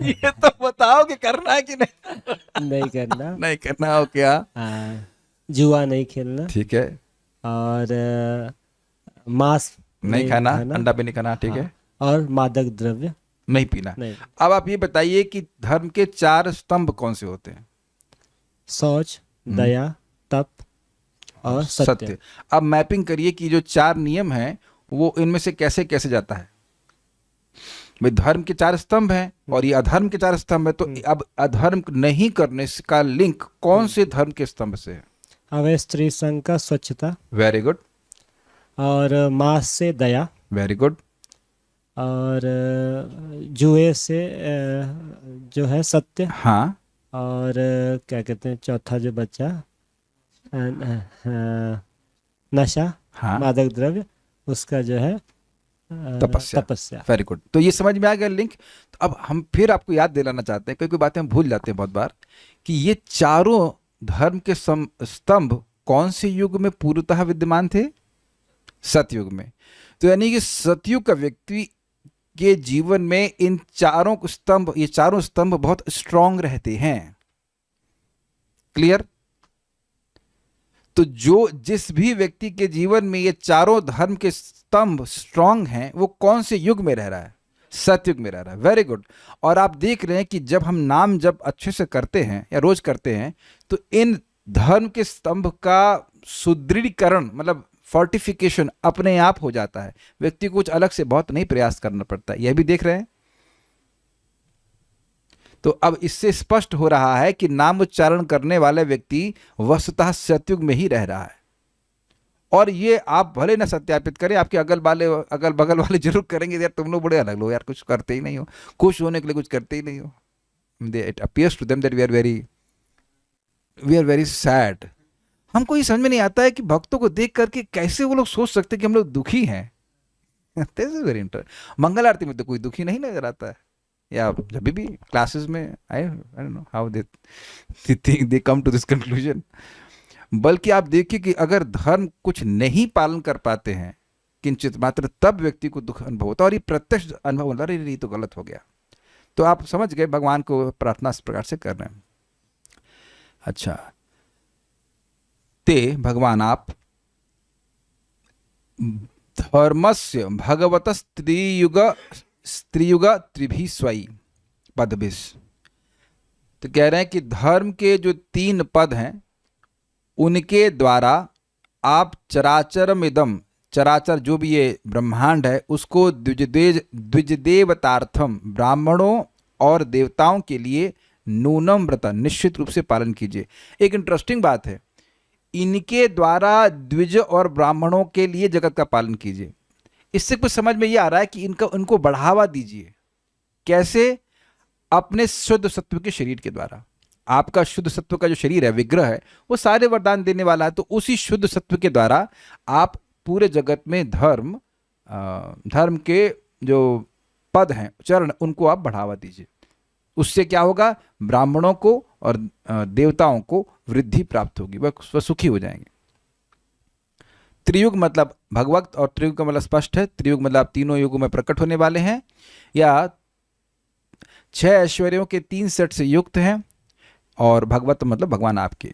ये तो बताओ कि करना है कि नहीं। नहीं करना। नहीं करना हो क्या? जुआ नहीं खेलना, ठीक है। और मांस नहीं खाना, अंडा भी नहीं खाना, ठीक है। और मादक द्रव्य नहीं पीना। नहीं। अब आप ये बताइए कि धर्म के 4 स्तंभ कौन से होते हैं? शौच, दया, तप और सत्य। अब मैपिंग करिए कि जो 4 नियम हैं वो इनमें से कैसे कैसे जाता है। भाई धर्म के 4 स्तंभ हैं और ये अधर्म के 4 स्तंभ है, तो अब अधर्म नहीं करने का लिंक कौन से धर्म के स्तंभ से है? अवैध स्त्री संग का स्वच्छता, वेरी गुड। और मांस से दया, वेरी गुड। और जुए से जो है सत्य, हाँ। और क्या कहते हैं चौथा जो बच्चा, नशा, हाँ। मादक द्रव्य, उसका जो है तपस्या। Very good. तो ये समझ में आ गया लिंक। तो अब हम फिर आपको याद दिलाना चाहते हैं, कोई बातें हम भूल जाते हैं बहुत बार, कि ये चारों धर्म के स्तंभ कौन से युग में पूर्णतः विद्यमान थे? सतयुग में। तो यानी कि सतयुग का व्यक्ति के जीवन में इन चारों स्तंभ, ये चारों स्तंभ बहुत स्ट्रांग रहते हैं। क्लियर? तो जो जिस भी व्यक्ति के जीवन में ये चारों धर्म के स्तंभ स्ट्रांग हैं, वो कौन से युग में रह रहा है? सतयुग में रह रहा है। Very good. और आप देख रहे हैं कि जब हम नाम जब अच्छे से करते हैं या रोज करते हैं, तो इन धर्म के स्तंभ का सुदृढ़ीकरण, मतलब फोर्टिफिकेशन अपने आप हो जाता है। व्यक्ति को कुछ अलग से बहुत नहीं प्रयास करना पड़ता है। यह भी देख रहे हैं। तो अब इससे स्पष्ट हो रहा है कि नाम उच्चारण करने वाले व्यक्ति वस्तुतः सतयुग में ही रह रहा है। और ये आप भले ना सत्यापित करें, आपके अगल बगल वाले जरूर करेंगे, यार तुम लोग बड़े अलग लोग, यार कुछ करते ही नहीं हो, खुश होने के लिए कुछ करते ही नहीं हो। It appears to them that we are very sad. हमको ये समझ में नहीं आता है कि भक्तों को देख करके कैसे वो लोग सोच सकते हैं कि हम लोग दुखी हैं। This is very interesting. मंगल आरती में तो कोई दुखी नहीं नजर आता है, या जब भी क्लासेस में I don't know how they come to this conclusion. बल्कि आप देखिए कि अगर धर्म कुछ नहीं पालन कर पाते हैं किंचित मात्र, तब व्यक्ति को दुख अनुभव होता है, और ये प्रत्यक्ष अनुभव होता है, ये तो गलत हो गया। तो आप समझ गए, भगवान को प्रार्थना इस प्रकार से कर रहे हैं। अच्छा, ते भगवान आप धर्मस्य भगवत स्त्रीयुग त्रिभी स्वई पदभिस। तो कह रहे हैं कि धर्म के जो 3 पद हैं उनके द्वारा आप चराचरमिदम, चराचर जो भी ये ब्रह्मांड है, उसको द्विजदेवतार्थम, ब्राह्मणों और देवताओं के लिए नूनम व्रत, निश्चित रूप से पालन कीजिए। एक इंटरेस्टिंग बात है, इनके द्वारा द्विज और ब्राह्मणों के लिए जगत का पालन कीजिए। इससे कुछ समझ में ये आ रहा है कि उनको बढ़ावा दीजिए। कैसे? अपने शुद्ध सत्व के शरीर के द्वारा। आपका शुद्ध सत्व का जो शरीर है, विग्रह है, वो सारे वरदान देने वाला है। तो उसी शुद्ध सत्व के द्वारा आप पूरे जगत में धर्म के जो पद हैं, चरण, उनको आप बढ़ावा दीजिए। उससे क्या होगा? ब्राह्मणों को और देवताओं को वृद्धि प्राप्त होगी, वह सुखी हो जाएंगे। त्रियुग मतलब भगवत, और त्रियुग का मतलब स्पष्ट है। त्रियुग मतलब आप तीनों युगों में प्रकट होने वाले हैं, या 6 ऐश्वर्यों के 3 सेट से युक्त हैं, और भगवत मतलब भगवान आपके।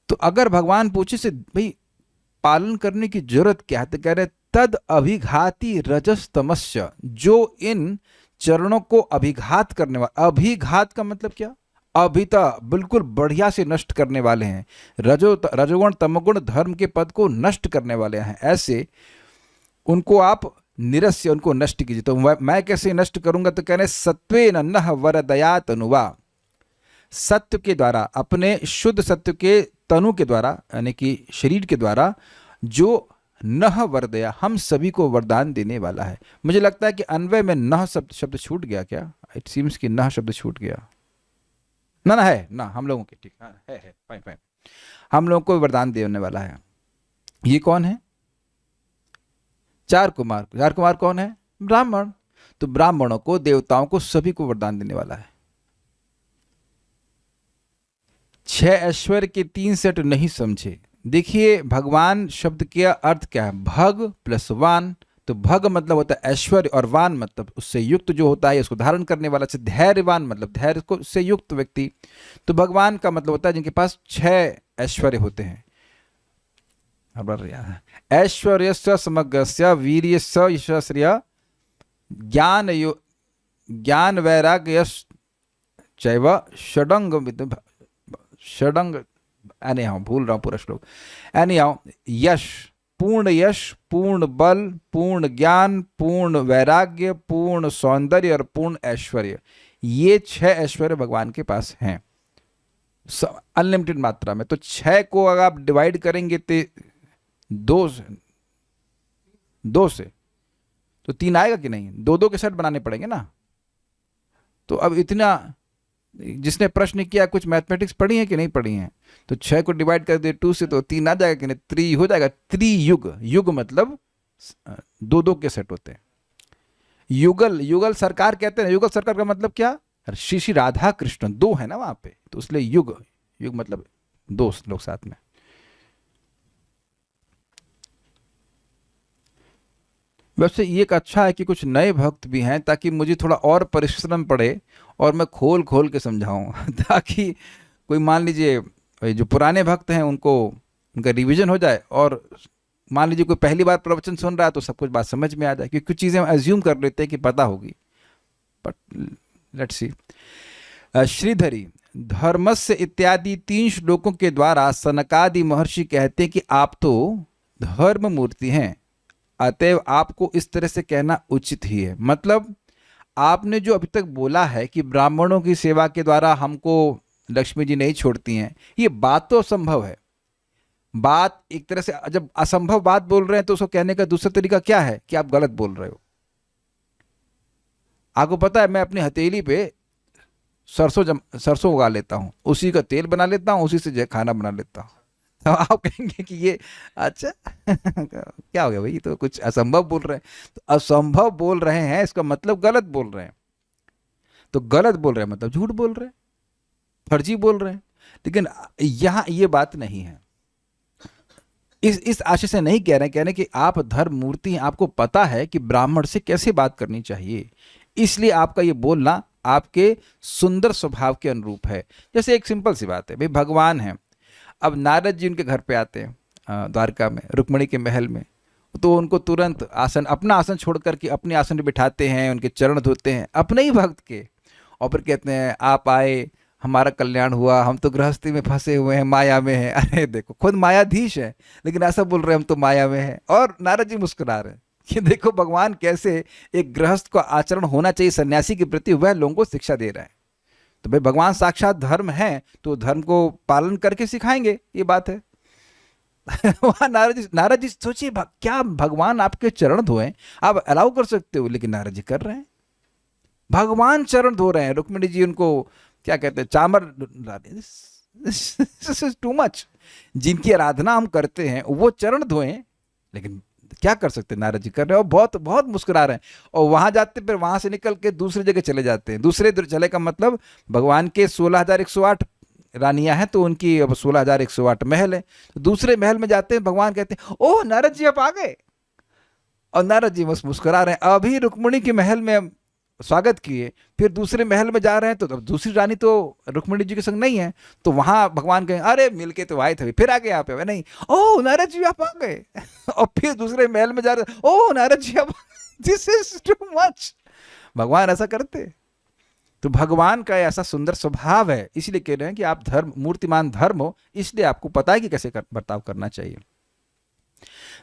तो अगर भगवान पूछे से भाई पालन करने की जरूरत क्या है, तो कह रहे तद अभिघाती रजस तमस्य, जो इन चरणों को अभिघात करने वाला। अभिघात का मतलब क्या? अभिता, बिल्कुल बढ़िया से नष्ट करने वाले हैं। रजोगुण तमोगुण धर्म के पद को नष्ट करने वाले हैं, ऐसे उनको आप निरस्य, उनको नष्ट कीजिए। तो मैं कैसे नष्ट करूंगा? तो कह रहे सत्वेन नः वरदया तनुवा, सत्य के द्वारा, अपने शुद्ध सत्य के तनु के द्वारा, यानी कि शरीर के द्वारा, जो नह वरदया, हम सभी को वरदान देने वाला है। मुझे लगता है कि अन्वय में नह शब्द छूट गया क्या? इट सीम्स कि नह शब्द छूट गया। ना है ना, हम लोगों के, ठीक है, फाइन फाइन, हम लोगों को वरदान देने वाला है। ये कौन है? चार कुमार। चार कुमार कौन है? ब्राह्मण। तो ब्राह्मणों को, देवताओं को, सभी को वरदान देने वाला है। 6 ऐश्वर्य के 3 सेट नहीं समझे। देखिए भगवान शब्द का अर्थ क्या है? भग प्लस वान। तो भग मतलब होता है ऐश्वर्य, और वान मतलब उससे युक्त जो होता है, उसको धारण करने वाला। से धैर्यवान मतलब धैर्य को से युक्त व्यक्ति। तो भगवान का मतलब होता है जिनके पास 6 ऐश्वर्य होते हैं। ऐश्वर्य समग्रस्य वीर्यस्य यशस्स्य ज्ञान वैराग्य चैव षडंग, एनी हाउ भूल रहा हूं पूरा श्लोक। एनी हाउ, यश, पूर्ण बल, पूर्ण ज्ञान, पूर्ण वैराग्य, पूर्ण सौंदर्य और पूर्ण ऐश्वर्य, ये 6 ऐश्वर्य भगवान के पास हैं अनलिमिटेड मात्रा में। तो 6 को अगर आप डिवाइड करेंगे तो 2 से तो 3 आएगा कि नहीं? 2 के सेट बनाने पड़ेंगे ना। तो अब इतना, जिसने प्रश्न किया कुछ मैथमेटिक्स पढ़ी है कि नहीं पढ़ी है? तो 6 को डिवाइड कर दे 2 से तो 3 आ जाएगा कि नहीं? 3 हो जाएगा। त्रियुग, युग मतलब 2 के सेट होते हैं। युगल सरकार कहते हैं। युगल सरकार का मतलब क्या? श्री राधा कृष्ण 2 है ना वहां पे, तो इसलिए युग मतलब 2 लोग साथ में। वैसे ये एक अच्छा है कि कुछ नए भक्त भी हैं, ताकि मुझे थोड़ा और परिश्रम पड़े और मैं खोल के समझाऊं ताकि कोई, मान लीजिए जो पुराने भक्त हैं उनका रिवीजन हो जाए, और मान लीजिए कोई पहली बार प्रवचन सुन रहा है तो सब कुछ बात समझ में आ जाए, क्योंकि कुछ चीज़ें हम एज्यूम कर लेते हैं कि पता होगी, बट लेट्स सी। श्रीधरी धर्मस्य इत्यादि 3 श्लोकों के द्वारा सनकादि महर्षि कहते हैं कि आप तो धर्म मूर्ति हैं, अतएव आपको इस तरह से कहना उचित ही है। मतलब आपने जो अभी तक बोला है कि ब्राह्मणों की सेवा के द्वारा हमको लक्ष्मी जी नहीं छोड़ती हैं, ये बात तो असंभव है। बात एक तरह से, जब असंभव बात बोल रहे हैं तो उसको कहने का दूसरा तरीका क्या है कि आप गलत बोल रहे हो। आपको पता है मैं अपनी हथेली पे सरसों उगा लेता हूँ, उसी का तेल बना लेता हूँ, उसी से खाना बना लेता हूँ। तो आप कहेंगे कि ये अच्छा क्या हो गया भाई, तो कुछ असंभव बोल रहे हैं। तो असंभव बोल रहे हैं इसका मतलब गलत बोल रहे हैं। तो गलत बोल रहे हैं मतलब झूठ बोल रहे हैं, फर्जी बोल रहे हैं। लेकिन यहां ये बात नहीं है। इस आशय से नहीं कह रहे कि आप धर्म मूर्ति हैं, आपको पता है कि ब्राह्मण से कैसे बात करनी चाहिए, इसलिए आपका ये बोलना आपके सुंदर स्वभाव के अनुरूप है। जैसे एक सिंपल सी बात है, भाई भगवान है, अब नारद जी उनके घर पे आते हैं द्वारका में, रुक्मिणी के महल में, तो उनको तुरंत अपना आसन छोड़ करके अपने आसन पे बिठाते हैं, उनके चरण धोते हैं अपने ही भक्त के, और फिर कहते हैं आप आए, हमारा कल्याण हुआ, हम तो गृहस्थी में फंसे हुए हैं, माया में हैं। अरे देखो, खुद मायाधीश है लेकिन ऐसा बोल रहे हैं हम तो माया में हैं। और नारद जी मुस्कुरा रहे हैं कि देखो भगवान कैसे एक गृहस्थ का आचरण होना चाहिए सन्यासी के प्रति, वह लोगों को शिक्षा दे रहा है। तो भाई भगवान साक्षात धर्म है, तो धर्म को पालन करके सिखाएंगे, ये बात है। वहां नारद जी सोचिए, क्या भगवान आपके चरण धोए? आप अलाउ कर सकते हो, लेकिन नारद जी कर रहे हैं। भगवान चरण धो रहे हैं, रुक्मिणी जी उनको क्या कहते हैं, चामर। Too much. जिनकी आराधना हम करते हैं वो चरण धोएं, लेकिन क्या कर सकते हैं, नारद जी कर रहे हैं और बहुत बहुत मुस्कुरा रहे हैं। और वहां जाते, फिर वहां से निकल के दूसरी जगह चले जाते हैं। दूसरे चले का मतलब भगवान के 16,108 रानियां हैं, तो उनकी अब 16,108 महल है। तो दूसरे महल में जाते हैं, भगवान कहते हैं ओह नारद जी आप आ गए, और नारद जी बस मुस्कुरा रहे हैं। अभी रुक्मिणी के महल में स्वागत किए, फिर दूसरे महल में जा रहे हैं तो अब दूसरी रानी तो रुक्मिणी जी के संग नहीं है, तो वहां भगवान कहें अरे मिलके तो आए थे, फिर आ गए आप, नहीं ओह नारद जी आप आ गए और फिर दूसरे महल में जा रहे, ओह नारद जी आप, दिस इज टू मच। भगवान ऐसा करते? तो भगवान का ऐसा सुंदर स्वभाव है, इसलिए कह रहे हैं कि आप धर्म मूर्तिमान धर्म हो, इसलिए आपको पता है कि कैसे बर्ताव करना चाहिए।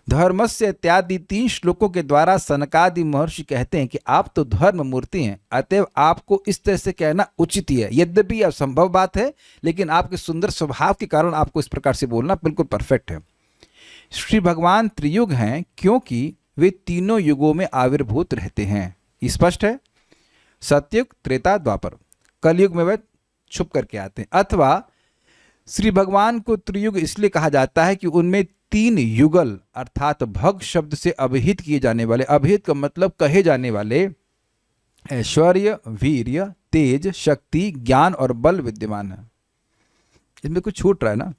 धर्मस्य इत्यादि 3 श्लोकों के द्वारा सनकादि महर्षि कहते हैं कि आप तो धर्म मूर्ति हैं, अतएव आपको इस तरह से कहना उचित ही है। यद्यपि असंभव बात है, लेकिन आपके सुंदर स्वभाव के कारण आपको इस प्रकार से बोलना बिल्कुल परफेक्ट है। श्री भगवान त्रियुग हैं क्योंकि वे तीनों युगों में आविर्भूत रहते हैं। स्पष्ट है? सतयुग, त्रेता, द्वापर। कलयुग में वे छुप करके आते हैं। अथवा श्री भगवान को त्रियुग इसलिए कहा जाता है कि उनमें 3 युगल अर्थात भग शब्द से अभिहित किए जाने वाले, अभिहित का मतलब कहे जाने वाले, ऐश्वर्य, वीर्य, तेज, शक्ति, ज्ञान और बल विद्यमान है। इसमें कुछ छूट रहा है ना?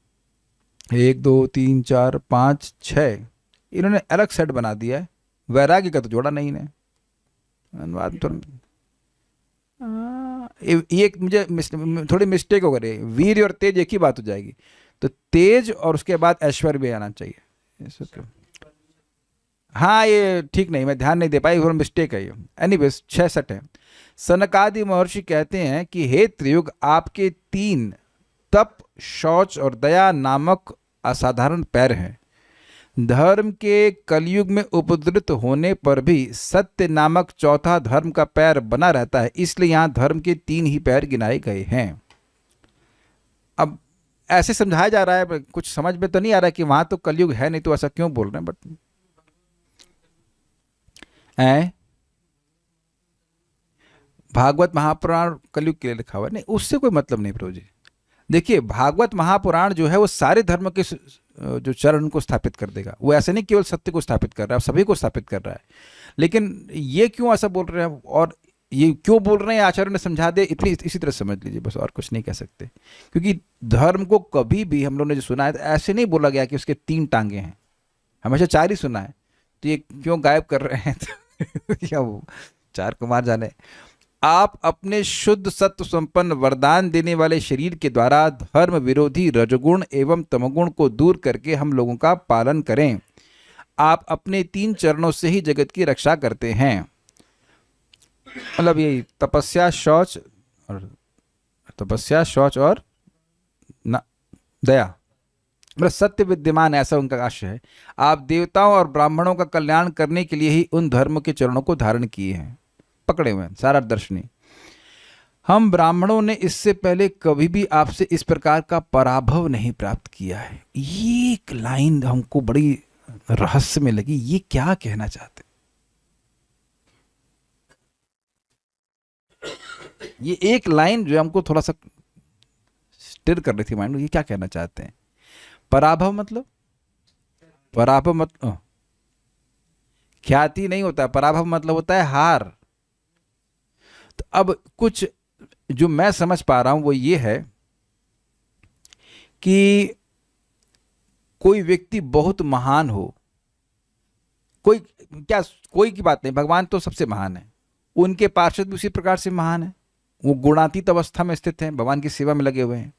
1 2 3 4 5 6 इन्होंने अलग सेट बना दिया है, वैराग्य का तो जोड़ा नहीं है। अनुवाद तो ये मुझे थोड़ी मिस्टेक हो गई, वीर और तेज एक ही बात हो जाएगी, तो तेज और उसके बाद ऐश्वर्य भी आना चाहिए। हाँ ये ठीक नहीं, मैं ध्यान नहीं दे पाई, मिस्टेक है ये। एनीवेज 6 सेट है। सनकादि महर्षि कहते हैं कि हे त्रियुग, आपके 3 तप, शौच और दया नामक असाधारण पैर हैं। धर्म के कलयुग में उपद्रुत होने पर भी सत्य नामक चौथा धर्म का पैर बना रहता है, इसलिए यहाँ धर्म के 3 ही पैर गिनाए गए हैं। अब ऐसे समझाया जा रहा है, कुछ समझ में तो नहीं आ रहा है कि वहां तो कलयुग है नहीं, तो ऐसा क्यों बोल रहे हैं? बट भागवत महापुराण कलयुग के लिए लिखा हुआ है, नहीं उससे कोई मतलब नहीं प्रभु जी। देखिए भागवत महापुराण जो है वो सारे धर्म के जो चरण को स्थापित कर देगा, वो ऐसे नहीं केवल सत्य को स्थापित कर रहा है, सभी को स्थापित कर रहा है। लेकिन ये क्यों ऐसा बोल रहे हैं और ये क्यों बोल रहे हैं आचार्य ने समझा दे, इतनी इसी तरह समझ लीजिए बस, और कुछ नहीं कह सकते। क्योंकि धर्म को कभी भी हम लोगों ने जो सुना है तो ऐसे नहीं बोला गया कि उसके 3 टांगे हैं, हमेशा 4 ही सुना है। तो ये क्यों गायब कर रहे हैं या वो 4 कुमार जाने। आप अपने शुद्ध सत्व संपन्न वरदान देने वाले शरीर के द्वारा धर्म विरोधी रजगुण एवं तमगुण को दूर करके हम लोगों का पालन करें। आप अपने 3 चरणों से ही जगत की रक्षा करते हैं, मतलब यही तपस्या, शौच और दया, मतलब सत्य विद्यमान, ऐसा उनका आशय है। आप देवताओं और ब्राह्मणों का कल्याण करने के लिए ही उन धर्म के चरणों को धारण किए हैं, पकड़े हुए हैं सारा दर्शनी। हम ब्राह्मणों ने इससे पहले कभी भी आपसे इस प्रकार का पराभव नहीं प्राप्त किया है। ये एक लाइन हमको बड़ी रहस्य में लगी, ये क्या कहना चाहते? ये एक लाइन जो हमको थोड़ा सा स्टिर कर रही थी माइंड, ये क्या कहना चाहते हैं? पराभव मतलब, पराभव मतलब ख्याति नहीं होता, पराभव मतलब होता है हार। तो अब कुछ जो मैं समझ पा रहा हूं वो ये है कि कोई व्यक्ति बहुत महान हो, कोई क्या, कोई की बात नहीं, भगवान तो सबसे महान है, उनके पार्षद भी उसी प्रकार से महान है, वो गुणातीत अवस्था में स्थित हैं, भगवान की सेवा में लगे हुए हैं।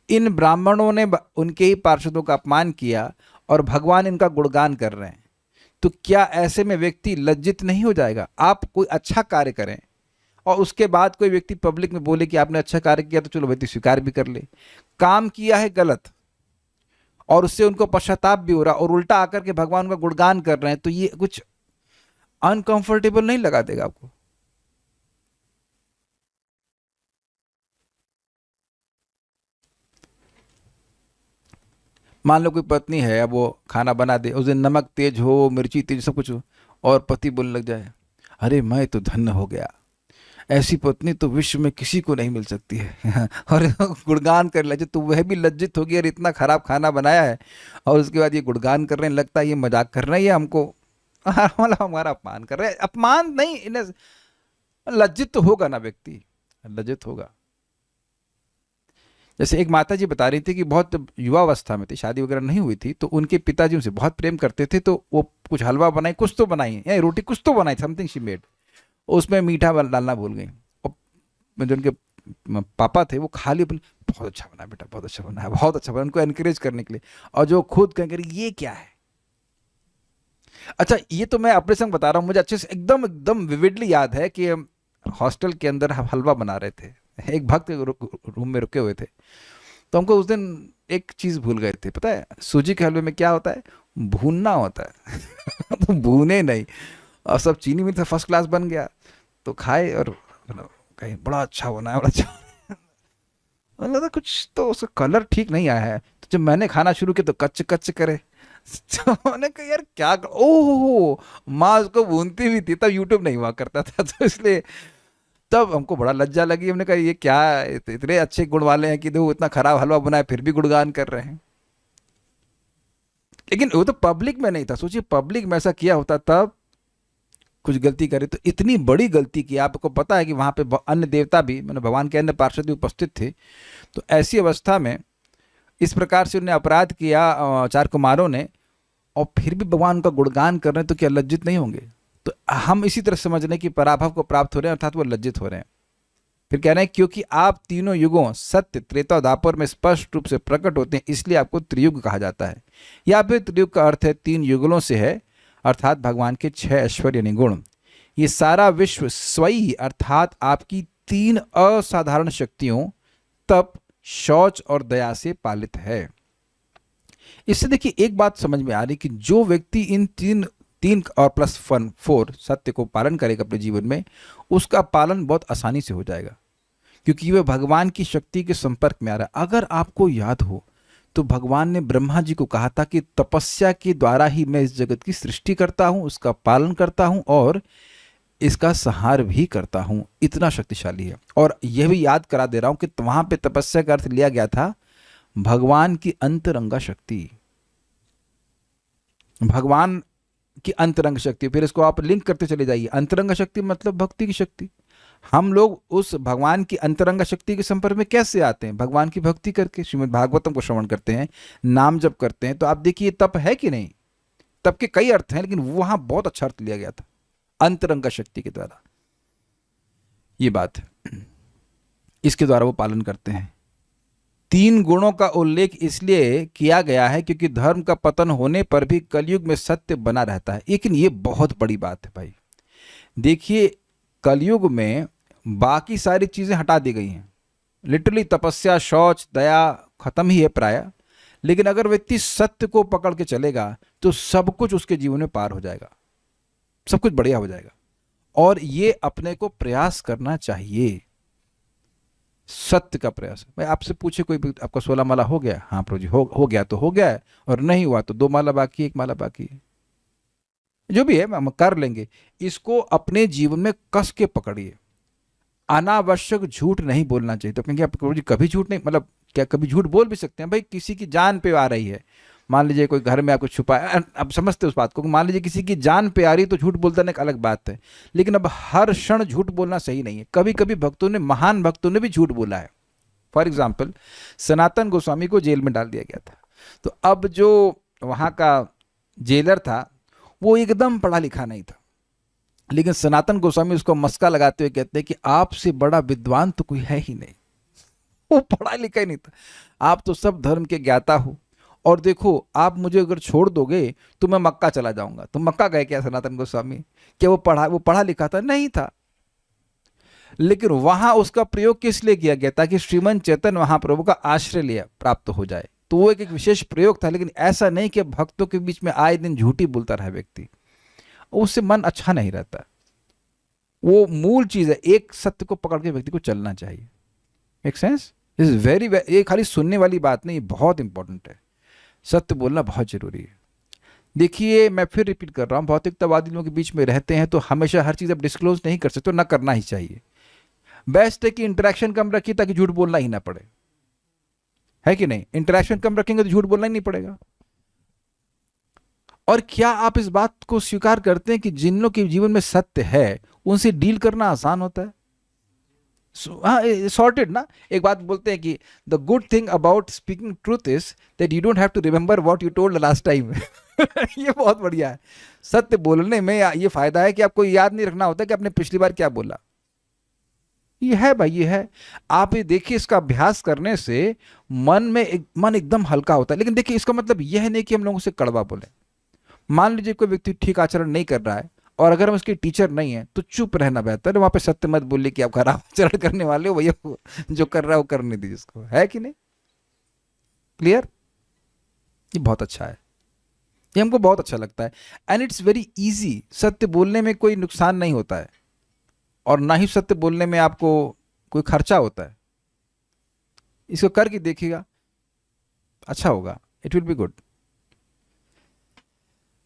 इन ब्राह्मणों ने उनके ही पार्षदों का अपमान किया और भगवान इनका गुणगान कर रहे हैं, तो क्या ऐसे में व्यक्ति लज्जित नहीं हो जाएगा? आप कोई अच्छा कार्य करें और उसके बाद कोई व्यक्ति पब्लिक में बोले कि आपने अच्छा कार्य किया, तो चलो व्यक्ति स्वीकार भी कर ले। काम किया है गलत और उससे उनको पश्चाताप भी हो रहा और उल्टा आकर के भगवान का गुणगान कर रहे हैं, तो ये कुछ अनकंफर्टेबल नहीं लगा देगा आपको? मान लो कोई पत्नी है, अब वो खाना बना दे, उस दिन नमक तेज हो, मिर्ची तेज, सब कुछ हो, और पति बोलने लग जाए अरे मैं तो धन्य हो गया, ऐसी पत्नी तो विश्व में किसी को नहीं मिल सकती है और गुणगान कर ले, तो वह भी लज्जित होगी, और इतना खराब खाना बनाया है और उसके बाद ये गुणगान कर रहे हैं, लगता है ये मजाक कर रहे हैं, ये हमको मतलब हमारा अपमान कर रहे हैं। अपमान नहीं, इन्हें लज्जित तो होगा ना, व्यक्ति लज्जित होगा। जैसे एक माता जी बता रही थी कि बहुत युवावस्था में थी, शादी वगैरह नहीं हुई थी, तो उनके पिताजी उनसे बहुत प्रेम करते थे, तो वो कुछ हलवा बनाई, कुछ तो बनाई, या रोटी कुछ तो बनाई, समथिंग शी मेड, उसमें मीठा डालना भूल गई। और जो उनके पापा थे वो खाली अपने, बहुत अच्छा बना बेटा, बहुत अच्छा बना है, बहुत अच्छा बना, उनको एनकरेज करने के लिए। और जो खुद कहेंगे ये क्या है। अच्छा, ये तो मैं अपने संग बता रहा हूँ, मुझे अच्छे से एकदम एकदम विविडली याद है कि हम हॉस्टल के अंदर हम हलवा बना रहे थे, एक भक्त रूम में रुके हुए थे। तो हमको उस दिन एक चीज़ भूल गए थे, पता है सूजी के हलवे में क्या होता है, भूनना होता है। तो भूने नहीं, और सब चीनी में था, फर्स्ट क्लास बन गया। तो खाए और मतलब कहीं बड़ा अच्छा बना है, बड़ा अच्छा। मतलब लगा कुछ तो उसका कलर ठीक नहीं आया है। तो जब मैंने खाना शुरू किया तो कच्चे कच्चे करे। तो मैंने कहा यार क्या ओह, माँ उसको भूनती भी थी, तब यूट्यूब नहीं हुआ करता था, तो इसलिए तब हमको बड़ा लज्जा लगी। हमने कहा ये क्या है, इतने अच्छे गुण वाले हैं कि देखो इतना खराब हलवा बनाए फिर भी गुणगान कर रहे हैं। लेकिन वो तो पब्लिक में नहीं था, सोचिए पब्लिक में ऐसा किया होता तब कुछ गलती करे तो इतनी बड़ी गलती की। आपको पता है कि वहां पे अन्य देवता भी, मैंने भगवान के अन्य पार्षद भी उपस्थित थे। तो ऐसी अवस्था में इस प्रकार से उन्हें अपराध किया चार कुमारों ने, और फिर भी भगवान का गुणगान कर रहे हैं, तो क्या लज्जित नहीं होंगे। तो हम इसी तरह समझ लें कि पराभव को प्राप्त हो रहे हैं, अर्थात वो लज्जित हो रहे हैं। फिर कह रहे हैं क्योंकि आप तीनों युगों सत्य त्रेता और द्वापर में स्पष्ट रूप से प्रकट होते हैं, इसलिए आपको त्रियुग कहा जाता है। या फिर त्रियुग का अर्थ है 3 युगलों से है, अर्थात भगवान के 6 ऐश्वर्य यानी गुण। ये सारा विश्व स्वयं अर्थात आपकी 3 असाधारण शक्तियों तप, शौच और दया से पालित है। इससे देखिए एक बात समझ में आ रही कि जो व्यक्ति इन तीन तीन और प्लस 4 सत्य को पालन करेगा अपने जीवन में, उसका पालन बहुत आसानी से हो जाएगा, क्योंकि वह भगवान की शक्ति के संपर्क में आ रहा है। अगर आपको याद हो तो भगवान ने ब्रह्मा जी को कहा था कि तपस्या के द्वारा ही मैं इस जगत की सृष्टि करता हूं, उसका पालन करता हूं और इसका संहार भी करता हूं। इतना शक्तिशाली है। और यह भी याद करा दे रहा हूं कि वहां पे तपस्या का अर्थ लिया गया था भगवान की अंतरंगा शक्ति, भगवान की अंतरंग शक्ति। फिर इसको आप लिंक करते चले जाइए, अंतरंग शक्ति मतलब भक्ति की शक्ति। हम लोग उस भगवान की अंतरंग शक्ति के संपर्क में कैसे आते हैं, भगवान की भक्ति करके, श्रीमद् भागवतम को श्रवण करते हैं, नाम जप करते हैं। तो आप देखिए तप है कि नहीं, तप के कई अर्थ हैं, लेकिन वहां बहुत अच्छा अर्थ लिया गया था अंतरंग शक्ति के द्वारा। ये बात है, इसके द्वारा वो पालन करते हैं। 3 गुणों का उल्लेख इसलिए किया गया है क्योंकि धर्म का पतन होने पर भी कलयुग में सत्य बना रहता है। लेकिन ये बहुत बड़ी बात है भाई। देखिए कलयुग में बाकी सारी चीजें हटा दी गई हैं, लिटरली तपस्या, शौच, दया खत्म ही है प्राय। लेकिन अगर व्यक्ति सत्य को पकड़ के चलेगा तो सब कुछ उसके जीवन में पार हो जाएगा, सब कुछ बढ़िया हो जाएगा। और ये अपने को प्रयास करना चाहिए, सत्य का प्रयास। मैं आपसे पूछे कोई आपका 16 माला हो गया, हाँ प्रभु जी हो गया तो हो गया है, और नहीं हुआ तो 2 माला बाकी है, 1 माला बाकी है, जो भी है हम कर लेंगे। इसको अपने जीवन में कस के पकड़िए। अनावश्यक झूठ नहीं बोलना चाहिए। तो कहेंगे आप प्रभु जी कभी झूठ नहीं, मतलब क्या कभी झूठ बोल भी सकते हैं भाई? किसी की जान पे आ रही है, मान लीजिए कोई घर में आपको छुपाया, अब समझते उस बात को, मान लीजिए किसी की जान पे आ रही तो झूठ बोलता एक अलग बात है। लेकिन अब हर क्षण झूठ बोलना सही नहीं है। कभी कभी भक्तों ने, महान भक्तों ने भी झूठ बोला है। फॉर एग्जाम्पल सनातन गोस्वामी को जेल में डाल दिया गया था। तो अब जो वहाँ का जेलर था वो एकदम पढ़ा लिखा नहीं था, लेकिन सनातन गोस्वामी उसको मस्का लगाते हुए कहते हैं कि आपसे बड़ा विद्वान तो कोई है ही नहीं। वो पढ़ा लिखा ही नहीं था, आप तो सब धर्म के ज्ञाता हो, और देखो आप मुझे अगर छोड़ दोगे तो मैं मक्का चला जाऊंगा। तो मक्का गए क्या सनातन गोस्वामी? क्या वो पढ़ा लिखा था? नहीं था। लेकिन वहां उसका प्रयोग किस लिए किया गया? ताकि श्रीमन चैतन्य महाप्रभु का आश्रय लिया प्राप्त हो जाए। तो वो एक विशेष प्रयोग था। लेकिन ऐसा नहीं कि भक्तों के बीच में आए दिन झूठी बोलता रहा व्यक्ति, उससे मन अच्छा नहीं रहता। वो मूल चीज है, एक सत्य को पकड़ के व्यक्ति को चलना चाहिए। Make sense? This is very, ये खाली सुनने वाली बात नहीं, बहुत इंपॉर्टेंट है। सत्य बोलना बहुत जरूरी है। देखिए मैं फिर रिपीट कर रहा हूं, भौतिकतावादी लोगों के बीच में रहते हैं तो हमेशा हर चीज आप डिस्क्लोज नहीं कर सकते, तो ना करना ही चाहिए। बेस्ट है कि इंटरेक्शन कम रखिए ताकि झूठ बोलना ही ना पड़े, है कि नहीं? इंटरेक्शन कम रखेंगे तो झूठ बोलना ही नहीं पड़ेगा। और क्या आप इस बात को स्वीकार करते हैं कि जिन लोगों के जीवन में सत्य है उनसे डील करना आसान होता है? हाँ, सॉर्टेड ना। एक बात बोलते हैं कि the good thing about speaking truth is that you don't have to remember what you told last time. ये बहुत बढ़िया है। सत्य बोलने में ये फायदा है कि आपको याद नहीं रखना होता कि आपने पिछली बार क्या बोला। ये है भाई, ये है। आप ये देखिए, इसका अभ्यास करने से मन एकदम हल्का होता है। लेकिन देखिए, इसका मतलब यह नहीं कि हम लोगों से कड़वा बोले। मान लीजिए कोई व्यक्ति ठीक आचरण नहीं कर रहा है और अगर हम उसके टीचर नहीं है तो चुप रहना बेहतर है। वहां पे सत्य मत बोलिए कि आप खराब आचरण करने वाले हो, भैया जो कर रहा है वो करने दीजिए उसको, है कि नहीं? क्लियर? ये बहुत अच्छा है, ये हमको बहुत अच्छा लगता है। And it's very easy. सत्य बोलने में कोई नुकसान नहीं होता है और ना ही सत्य बोलने में आपको कोई खर्चा होता है। इसको करके देखिएगा, अच्छा होगा, इट विल बी गुड।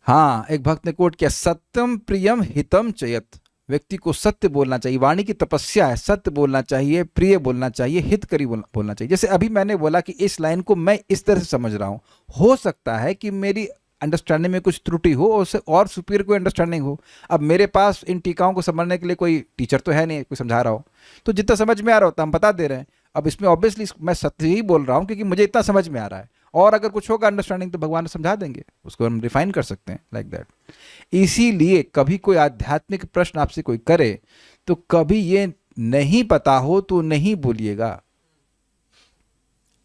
हाँ, एक भक्त ने कोट किया, सत्यम प्रियम हितम चयत। व्यक्ति को सत्य बोलना चाहिए, वाणी की तपस्या है। सत्य बोलना चाहिए, प्रिय बोलना चाहिए, हितकरी बोलना चाहिए। जैसे अभी मैंने बोला कि इस लाइन को मैं इस तरह से समझ रहा हूं, हो सकता है कि मेरी अंडरस्टैंडिंग में कुछ त्रुटि हो और उससे और सुपीरियर कोई अंडरस्टैंडिंग हो। अब मेरे पास इन टीकाओं को समझने के लिए कोई टीचर तो है नहीं, कोई समझा रहा हो, तो जितना समझ में आ रहा होता हम बता दे रहे हैं। अब इसमें ऑब्वियसली मैं सत्य ही बोल रहा हूँ क्योंकि मुझे इतना समझ में आ रहा है, और अगर कुछ होगा अंडरस्टैंडिंग तो भगवान समझा देंगे, उसको हम रिफाइन कर सकते हैं, लाइक दैट। इसीलिए कभी कोई आध्यात्मिक प्रश्न आपसे कोई करे तो कभी ये नहीं पता हो तो नहीं बोलिएगा।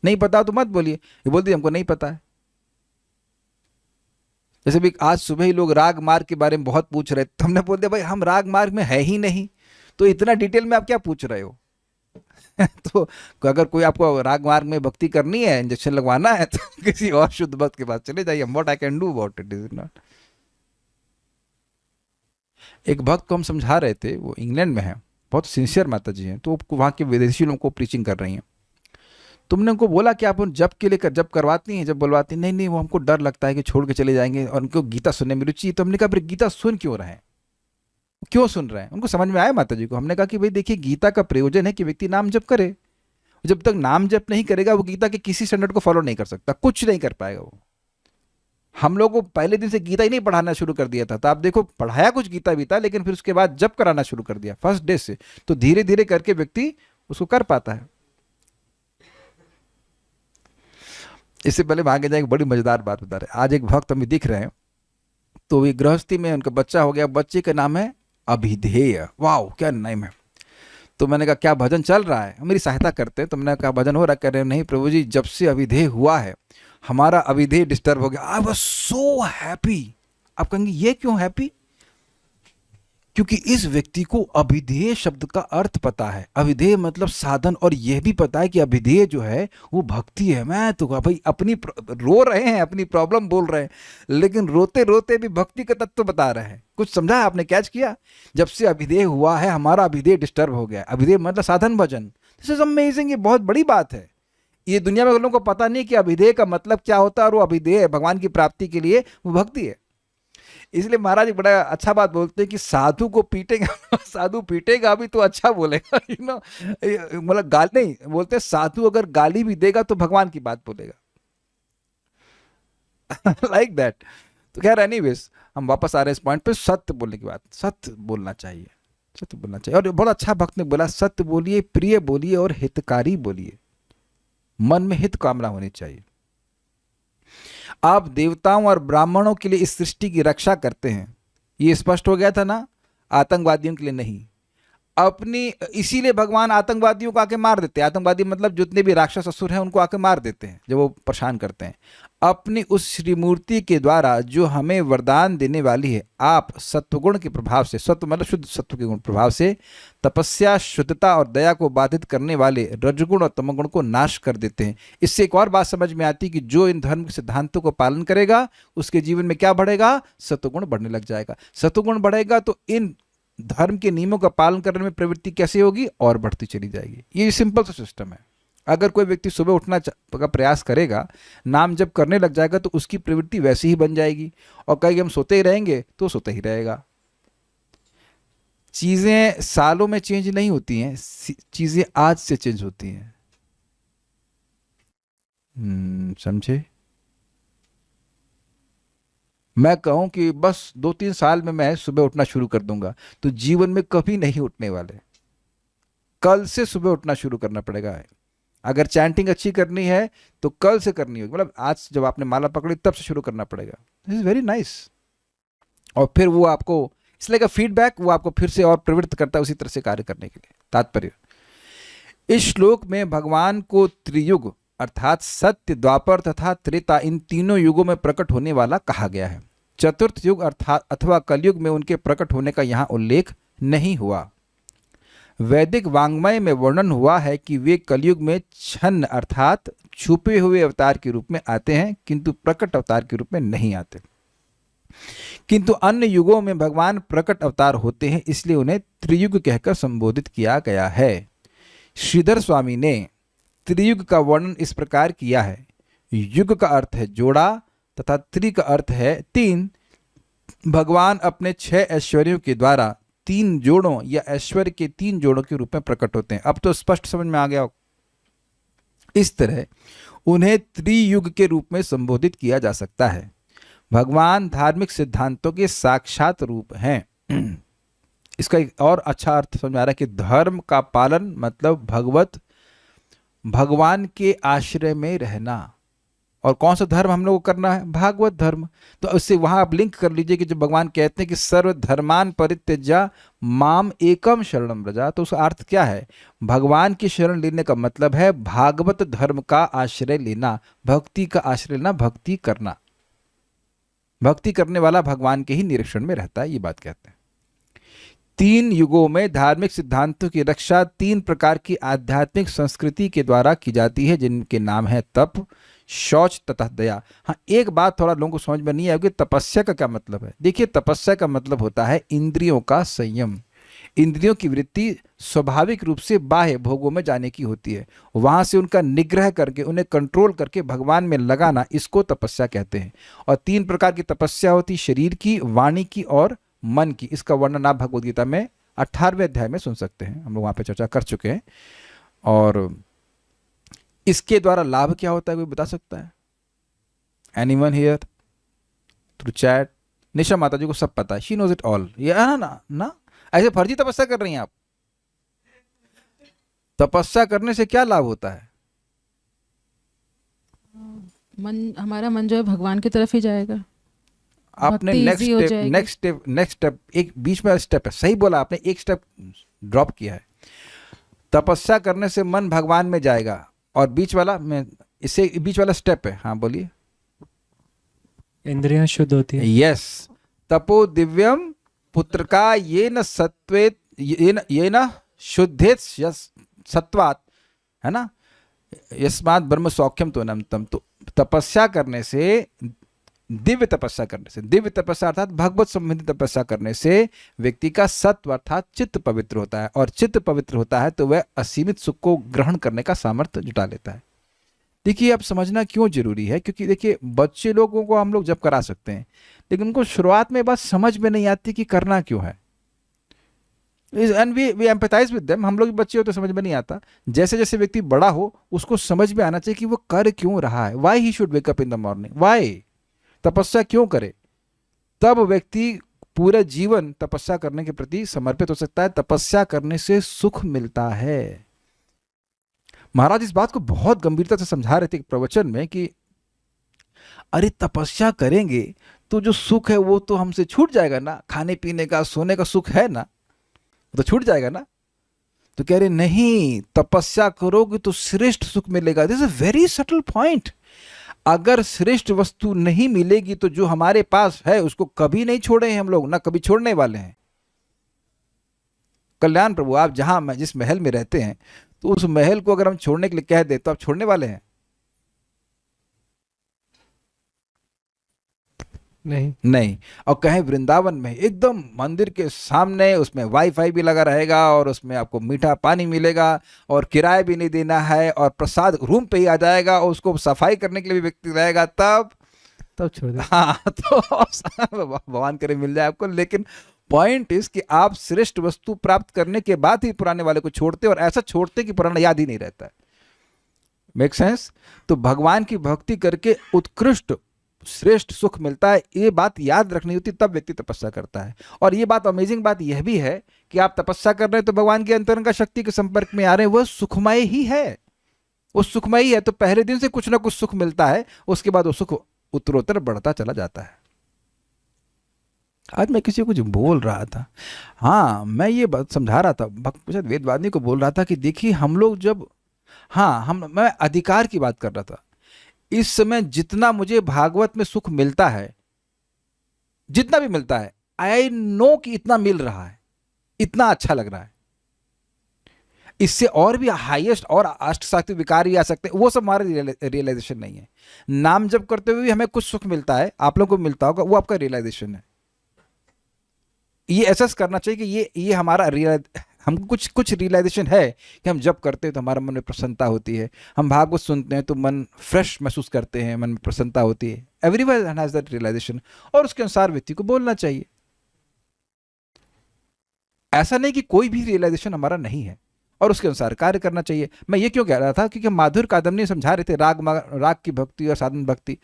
नहीं पता तो मत बोलिए, ये बोल दिए हमको नहीं पता है। जैसे भी आज सुबह ही लोग राग मार्ग के बारे में बहुत पूछ रहे, तो हमने बोल दिया भाई हम राग मार्ग में है ही नहीं, तो इतना डिटेल में आप क्या पूछ रहे हो? तो अगर कोई आपको राग मार्ग में भक्ति करनी है, इंजेक्शन लगवाना है, तो किसी और शुद्ध भक्त के पास चले जाइए। What I can do about it is not. एक भक्त को हम समझा रहे थे, वो इंग्लैंड में है, बहुत सिंसियर माता जी हैं, तो वहाँ के विदेशी लोगों को प्रीचिंग कर रही हैं। तुमने उनको बोला कि आप उन जब के लिए जब करवाती हैं, जब बुलवाती, नहीं नहीं वो हमको डर लगता है कि छोड़ के चले जाएंगे, और उनको गीता सुनने में रुचि। तो हमने कहा फिर गीता सुन क्यों रहे हैं, क्यों सुन रहे हैं? उनको समझ में आया माता जी को। हमने कहा कि भाई देखिए, गीता का प्रयोजन है कि व्यक्ति नाम जप करे। जब तक नाम जप नहीं करेगा वो गीता के किसी स्टैंडर्ड को फॉलो नहीं कर सकता, कुछ नहीं कर पाएगा वो। हम लोग को पहले दिन से गीता ही नहीं पढ़ाना शुरू कर दिया था, तो आप देखो पढ़ाया कुछ गीता भी था, लेकिन फिर उसके बाद जप कराना शुरू कर दिया फर्स्ट डे से, तो धीरे धीरे करके व्यक्ति उसको कर पाता है। इससे पहले आगे जाए, एक बड़ी मजेदार बात बता रहे। आज एक भक्त हमें दिख रहे हैं, तो ये गृहस्थी में उनका बच्चा हो गया, बच्चे का नाम है अभिधेय। वाह क्या नाम है। तो मैंने कहा क्या भजन चल रहा है, मेरी सहायता करते हैं। तो मैंने कहा भजन हो रहा, कह रहे नहीं प्रभु जी, जब से अभिधेय हुआ है हमारा अभिधेय डिस्टर्ब हो गया। I was so happy. आप कहेंगे ये क्यों हैप्पी? क्योंकि इस व्यक्ति को अभिधेय शब्द का अर्थ पता है। अभिधेय मतलब साधन, और यह भी पता है कि अभिधेय जो है वो भक्ति है। मैं तो भाई अपनी रो रहे हैं, अपनी प्रॉब्लम बोल रहे हैं, लेकिन रोते रोते भी भक्ति का तत्व बता रहे हैं। कुछ समझा आपने, कैच किया? जब से अभिधेय हुआ है हमारा अभिधेय डिस्टर्ब हो गया। अभिधेय मतलब साधन भजन। दिस इज अमेजिंग, ये बहुत बड़ी बात है। ये दुनिया में लोगों को पता नहीं कि अभिधेय का मतलब क्या होता है, और वो अभिधेय भगवान की प्राप्ति के लिए वो भक्ति है। इसलिए महाराज बड़ा अच्छा बात बोलते हैं कि साधु को पीटेगा साधु पीटेगा अभी तो अच्छा बोलेगा, यू नो, मतलब गाल नहीं बोलते, साधु अगर गाली भी देगा तो भगवान की बात बोलेगा। Like that. तो खैर एनीवेज, हम वापस आ रहे हैं इस पॉइंट पे, सत्य बोलने की बात। सत्य बोलना चाहिए, सत्य बोलना चाहिए। और बहुत अच्छा भक्त ने बोला, सत्य बोलिए, प्रिय बोलिए और हितकारी बोलिए। मन में हित कामना होनी चाहिए। आप देवताओं और ब्राह्मणों के लिए इस सृष्टि की रक्षा करते हैं, ये स्पष्ट हो गया था ना, आतंकवादियों के लिए नहीं। अपनी, इसीलिए भगवान आतंकवादियों को आके मार देते हैं। आतंकवादी मतलब जितने भी राक्षस असुर हैं उनको आके मार देते हैं जब वो परेशान करते हैं। अपनी उस श्रीमूर्ति के द्वारा जो हमें वरदान देने वाली है, आप सत्वगुण के प्रभाव से, सत्व मतलब शुद्ध सत्व के गुण प्रभाव से, तपस्या, शुद्धता और दया को बाधित करने वाले रजगुण और तमगुण को नाश कर देते हैं। इससे एक और बात समझ में आती है कि जो इन धर्म के सिद्धांतों को पालन करेगा उसके जीवन में क्या बढ़ेगा? सत्वगुण बढ़ने लग जाएगा। सत्वगुण बढ़ेगा तो इन धर्म के नियमों का पालन करने में प्रवृत्ति कैसे होगी? और बढ़ती चली जाएगी। ये सिंपल सा सिस्टम है। अगर कोई व्यक्ति सुबह उठना का प्रयास करेगा, नाम जब करने लग जाएगा, तो उसकी प्रवृत्ति वैसी ही बन जाएगी। और कहीं हम सोते ही रहेंगे तो सोते ही रहेगा। चीजें सालों में चेंज नहीं होती हैं, चीजें आज से चेंज होती हैं। समझे? मैं कहूं कि बस 2-3 साल में मैं सुबह उठना शुरू कर दूंगा, तो जीवन में कभी नहीं उठने वाले, कल से सुबह उठना शुरू करना पड़ेगा। अगर चैंटिंग अच्छी करनी है तो कल से करनी होगी, मतलब आज जब आपने माला पकड़ी तब से शुरू करना पड़ेगा। This is very nice. और फिर वो आपको इसलिए का फीडबैक वो आपको फिर से और प्रवृत्त करता है उसी तरह से कार्य करने के लिए। तात्पर्य, इस श्लोक में भगवान को त्रियुग अर्थात सत्य, द्वापर तथा त्रेता इन तीनों युगों में प्रकट होने वाला कहा गया है। चतुर्थ युग अर्थात अथवा कलयुग में उनके प्रकट होने का यहाँ उल्लेख नहीं हुआ। वैदिक वांग्मय में वर्णन हुआ है कि वे कलयुग में छन्न अर्थात छुपे हुए अवतार के रूप में आते हैं, किंतु प्रकट अवतार के रूप में नहीं आते। किंतु अन्य युगों में भगवान प्रकट अवतार होते हैं, इसलिए उन्हें त्रियुग कहकर संबोधित किया गया है। श्रीधर स्वामी ने त्रियुग का वर्णन इस प्रकार किया है। युग का अर्थ है जोड़ा तथा त्रि का अर्थ है तीन। भगवान अपने 6 ऐश्वर्यों के द्वारा 3 जोड़ों या ऐश्वर्य के 3 जोड़ों के रूप में प्रकट होते हैं। अब तो स्पष्ट समझ में आ गया। इस तरह उन्हें त्रियुग के रूप में संबोधित किया जा सकता है। भगवान धार्मिक सिद्धांतों के साक्षात रूप हैं। इसका एक और अच्छा अर्थ समझ में आ रहा है कि धर्म का पालन मतलब भगवान के आश्रय में रहना। और कौन सा धर्म हम लोग को करना है? भागवत धर्म। तो उससे वहां आप लिंक कर लीजिए कि जब भगवान कहते हैं कि सर्व धर्मान परित्यज्य माम एकम शरणम व्रजा, तो उसका अर्थ क्या है? भगवान की शरण लेने का मतलब है भागवत धर्म का आश्रय लेना, भक्ति का आश्रय लेना, भक्ति करना। भक्ति करने वाला भगवान के ही निरीक्षण में रहता है, ये बात कहते हैं। 3 युगों में धार्मिक सिद्धांतों की रक्षा 3 प्रकार की आध्यात्मिक संस्कृति के द्वारा की जाती है, जिनके नाम है तप, शौच तथा दया। हाँ, एक बात थोड़ा लोगों को समझ में नहीं आएगी, तपस्या का क्या मतलब है। देखिए, तपस्या का मतलब होता है इंद्रियों का संयम। इंद्रियों की वृत्ति स्वाभाविक रूप से बाह्य भोगों में जाने की होती है, वहां से उनका निग्रह करके उन्हें कंट्रोल करके भगवान में लगाना, इसको तपस्या कहते हैं। और 3 प्रकार की तपस्या होती, शरीर की, वाणी की और मन की। इसका वर्णन आप भगवद गीता में 18वें अध्याय में सुन सकते हैं, हम लोग वहां पे चर्चा कर चुके हैं। और इसके द्वारा लाभ क्या होता है, कोई बता सकता है? Anyone here through chat? Nisha माता जी को सब पता है, शी नोज इट ऑल। ये ना ऐसे फर्जी तपस्या कर रही हैं आप। तपस्या करने से क्या लाभ होता है? हमारा मन जो है भगवान की तरफ ही जाएगा। आपने नेक्स्ट स्टेप एक बीच में स्टेप है, सही बोला आपने, एक स्टेप ड्रॉप किया है। तपस्या करने से मन भगवान में जाएगा, और बीच वाला इससे बीच वाला स्टेप है। हाँ बोलिए। इंद्रियां शुद्ध होती है। यस, तपो दिव्यम पुत्र का ये न सत्वेत ये न शुद्धेत सत्वात, है ना, यस्मात् ब्रह्म सौख्यम तो नमतम। तो तपस्या करने से, दिव्य तपस्या करने से, दिव्य तपस्या अर्थात भगवत संबंधी तपस्या करने से व्यक्ति का सत्व अर्थात चित्त पवित्र होता है, और चित्त पवित्र होता है तो वह असीमित सुख को ग्रहण करने का सामर्थ्य जुटा लेता है। देखिए, अब समझना क्यों जरूरी है, क्योंकि देखिए बच्चे लोगों को हम लोग जब करा सकते हैं, लेकिन उनको शुरुआत में बात समझ में नहीं आती कि करना क्यों है। And we empathise with them. हम लोग बच्चे हो तो समझ में नहीं आता, जैसे जैसे व्यक्ति बड़ा हो उसको समझ में आना चाहिए कि वो कर क्यों रहा है। Why he should wake up in the morning, why, तपस्या क्यों करे। तब व्यक्ति पूरा जीवन तपस्या करने के प्रति समर्पित हो सकता है। तपस्या करने से सुख मिलता है। महाराज इस बात को बहुत गंभीरता से समझा रहे थे एक प्रवचन में कि अरे तपस्या करेंगे तो जो सुख है वो तो हमसे छूट जाएगा ना, खाने पीने का सोने का सुख है ना, तो छूट जाएगा ना। तो कह रहे नहीं, तपस्या करोगे तो श्रेष्ठ सुख मिलेगा। This is a very subtle point. अगर श्रेष्ठ वस्तु नहीं मिलेगी तो जो हमारे पास है उसको कभी नहीं छोड़े हैं हम लोग, ना कभी छोड़ने वाले हैं। कल्याण प्रभु, आप जहां जिस महल में रहते हैं, तो उस महल को अगर हम छोड़ने के लिए कह दे तो आप छोड़ने वाले हैं? नहीं। और कहें वृंदावन में एकदम मंदिर के सामने, उसमें वाईफाई भी लगा रहेगा, और उसमें आपको मीठा पानी मिलेगा, और किराया भी नहीं देना है, और प्रसाद रूम पे ही आ जाएगा, और उसको सफाई करने के लिए भी व्यक्ति रहेगा, तब छोड़ दे। हाँ, तो भगवान करे मिल जाए आपको। लेकिन पॉइंट इज कि आप श्रेष्ठ वस्तु प्राप्त करने के बाद ही पुराने वाले को छोड़ते, और ऐसा छोड़ते कि पुराना याद ही नहीं रहता है। Make sense? तो भगवान की भक्ति करके उत्कृष्ट श्रेष्ठ सुख मिलता है, ये बात याद रखनी होती, तब व्यक्ति तपस्या करता है। और ये बात अमेजिंग बात यह भी है कि आप तपस्या कर रहे हैं तो भगवान की अंतरंग शक्ति के संपर्क में आ रहे हैं, वह सुखमय ही है, वो सुखमय ही है। तो पहले दिन से कुछ ना कुछ सुख मिलता है, उसके बाद वो सुख उत्तरोत्तर बढ़ता चला जाता है। आज मैं किसी को कुछ बोल रहा था, हाँ मैं ये बात समझा रहा था, भक्त प्रसाद वेदवादी को बोल रहा था कि देखिए हम लोग जब, मैं अधिकार की बात कर रहा था। इस समय जितना मुझे भागवत में सुख मिलता है, जितना भी मिलता है, आई नो कि इतना मिल रहा है, इतना अच्छा लग रहा है, इससे और भी हाईएस्ट और अष्ट सात्विक विकार भी आ सकते हैं, वो सब हमारा रियलाइजेशन नहीं है। नाम जप करते हुए भी हमें कुछ सुख मिलता है, आप लोगों को मिलता होगा, वो आपका रियलाइजेशन है। ये एसेस करना चाहिए कि ये हमारा हमको कुछ रियलाइजेशन है कि हम जब करते हैं तो हमारा मन में प्रसन्नता होती है, हम भागवत सुनते हैं तो मन फ्रेश महसूस करते हैं, मन में प्रसन्नता होती है। एवरीवन हैज दैट रियलाइजेशन, और उसके अनुसार व्यक्ति को बोलना चाहिए। ऐसा नहीं कि कोई भी रियलाइजेशन हमारा नहीं है, और उसके अनुसार कार्य करना चाहिए। मैं ये क्यों कह रहा था, क्योंकि माधुर कादम्बनी समझा रहे थे राग की भक्ति और साधन भक्ति।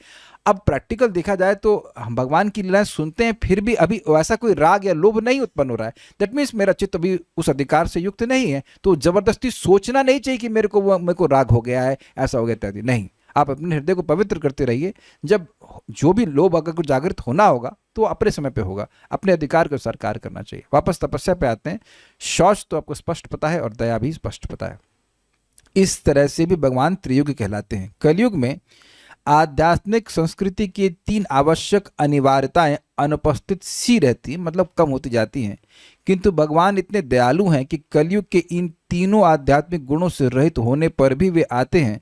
अब प्रैक्टिकल देखा जाए तो हम भगवान की लीलाएं सुनते हैं, फिर भी अभी वैसा कोई राग या लोभ नहीं उत्पन्न हो रहा है। दैट मीन्स मेरा चित्त अभी उस अधिकार से युक्त नहीं है, तो जबरदस्ती सोचना नहीं चाहिए कि मेरे को राग हो गया है, ऐसा हो गया इत्यादि नहीं। आप अपने हृदय को पवित्र करते रहिए। जब जो भी लोभ अगर कुछ जागृत होना होगा तो अपने समय पे होगा, अपने अधिकार के अनुसार कार्य करना चाहिए। वापस तपस्या पे आते हैं। शौच तो आपको स्पष्ट पता है और दया भी स्पष्ट पता है। इस तरह से भी भगवान त्रियुगी कहलाते हैं। कलयुग में आध्यात्मिक संस्कृति की 3 आवश्यक अनिवार्यताएं अनुपस्थित सी रहती, मतलब कम होती जाती हैं, किंतु भगवान इतने दयालु हैं कि कलयुग के इन तीनों आध्यात्मिक गुणों से रहित होने पर भी वे आते हैं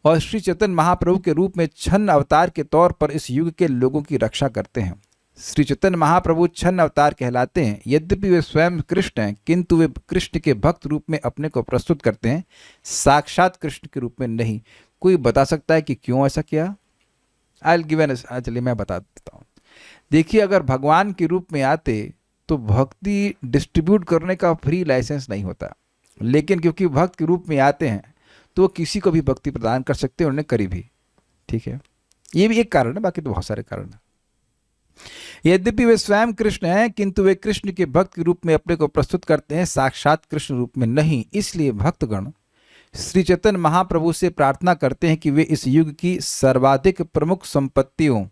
और श्री चैतन्य महाप्रभु के रूप में छन्न अवतार के तौर पर इस युग के लोगों की रक्षा करते हैं। श्री चैतन्य महाप्रभु छन्न अवतार कहलाते हैं। यद्यपि वे स्वयं कृष्ण हैं, किंतु वे कृष्ण के भक्त रूप में अपने को प्रस्तुत करते हैं, साक्षात कृष्ण के रूप में नहीं। कोई बता सकता है कि क्यों ऐसा किया? आई विल गिव एन, चलिए मैं बता देता हूँ। देखिए, अगर भगवान के रूप में आते तो भक्ति डिस्ट्रीब्यूट करने का फ्री लाइसेंस नहीं होता, लेकिन क्योंकि भक्त के रूप में आते हैं तो किसी को भी भक्ति प्रदान कर सकते हैं, उन्होंने करी भी। ठीक है, ये भी एक कारण है, बाकी तो बहुत सारे कारण हैं। यद्यपि वे स्वयं कृष्ण हैं, किंतु वे कृष्ण के भक्त के रूप में अपने को प्रस्तुत करते हैं, साक्षात कृष्ण रूप में नहीं। इसलिए भक्तगण श्री चैतन्य महाप्रभु से प्रार्थना करते हैं कि वे इस युग की सर्वाधिक प्रमुख संपत्तियों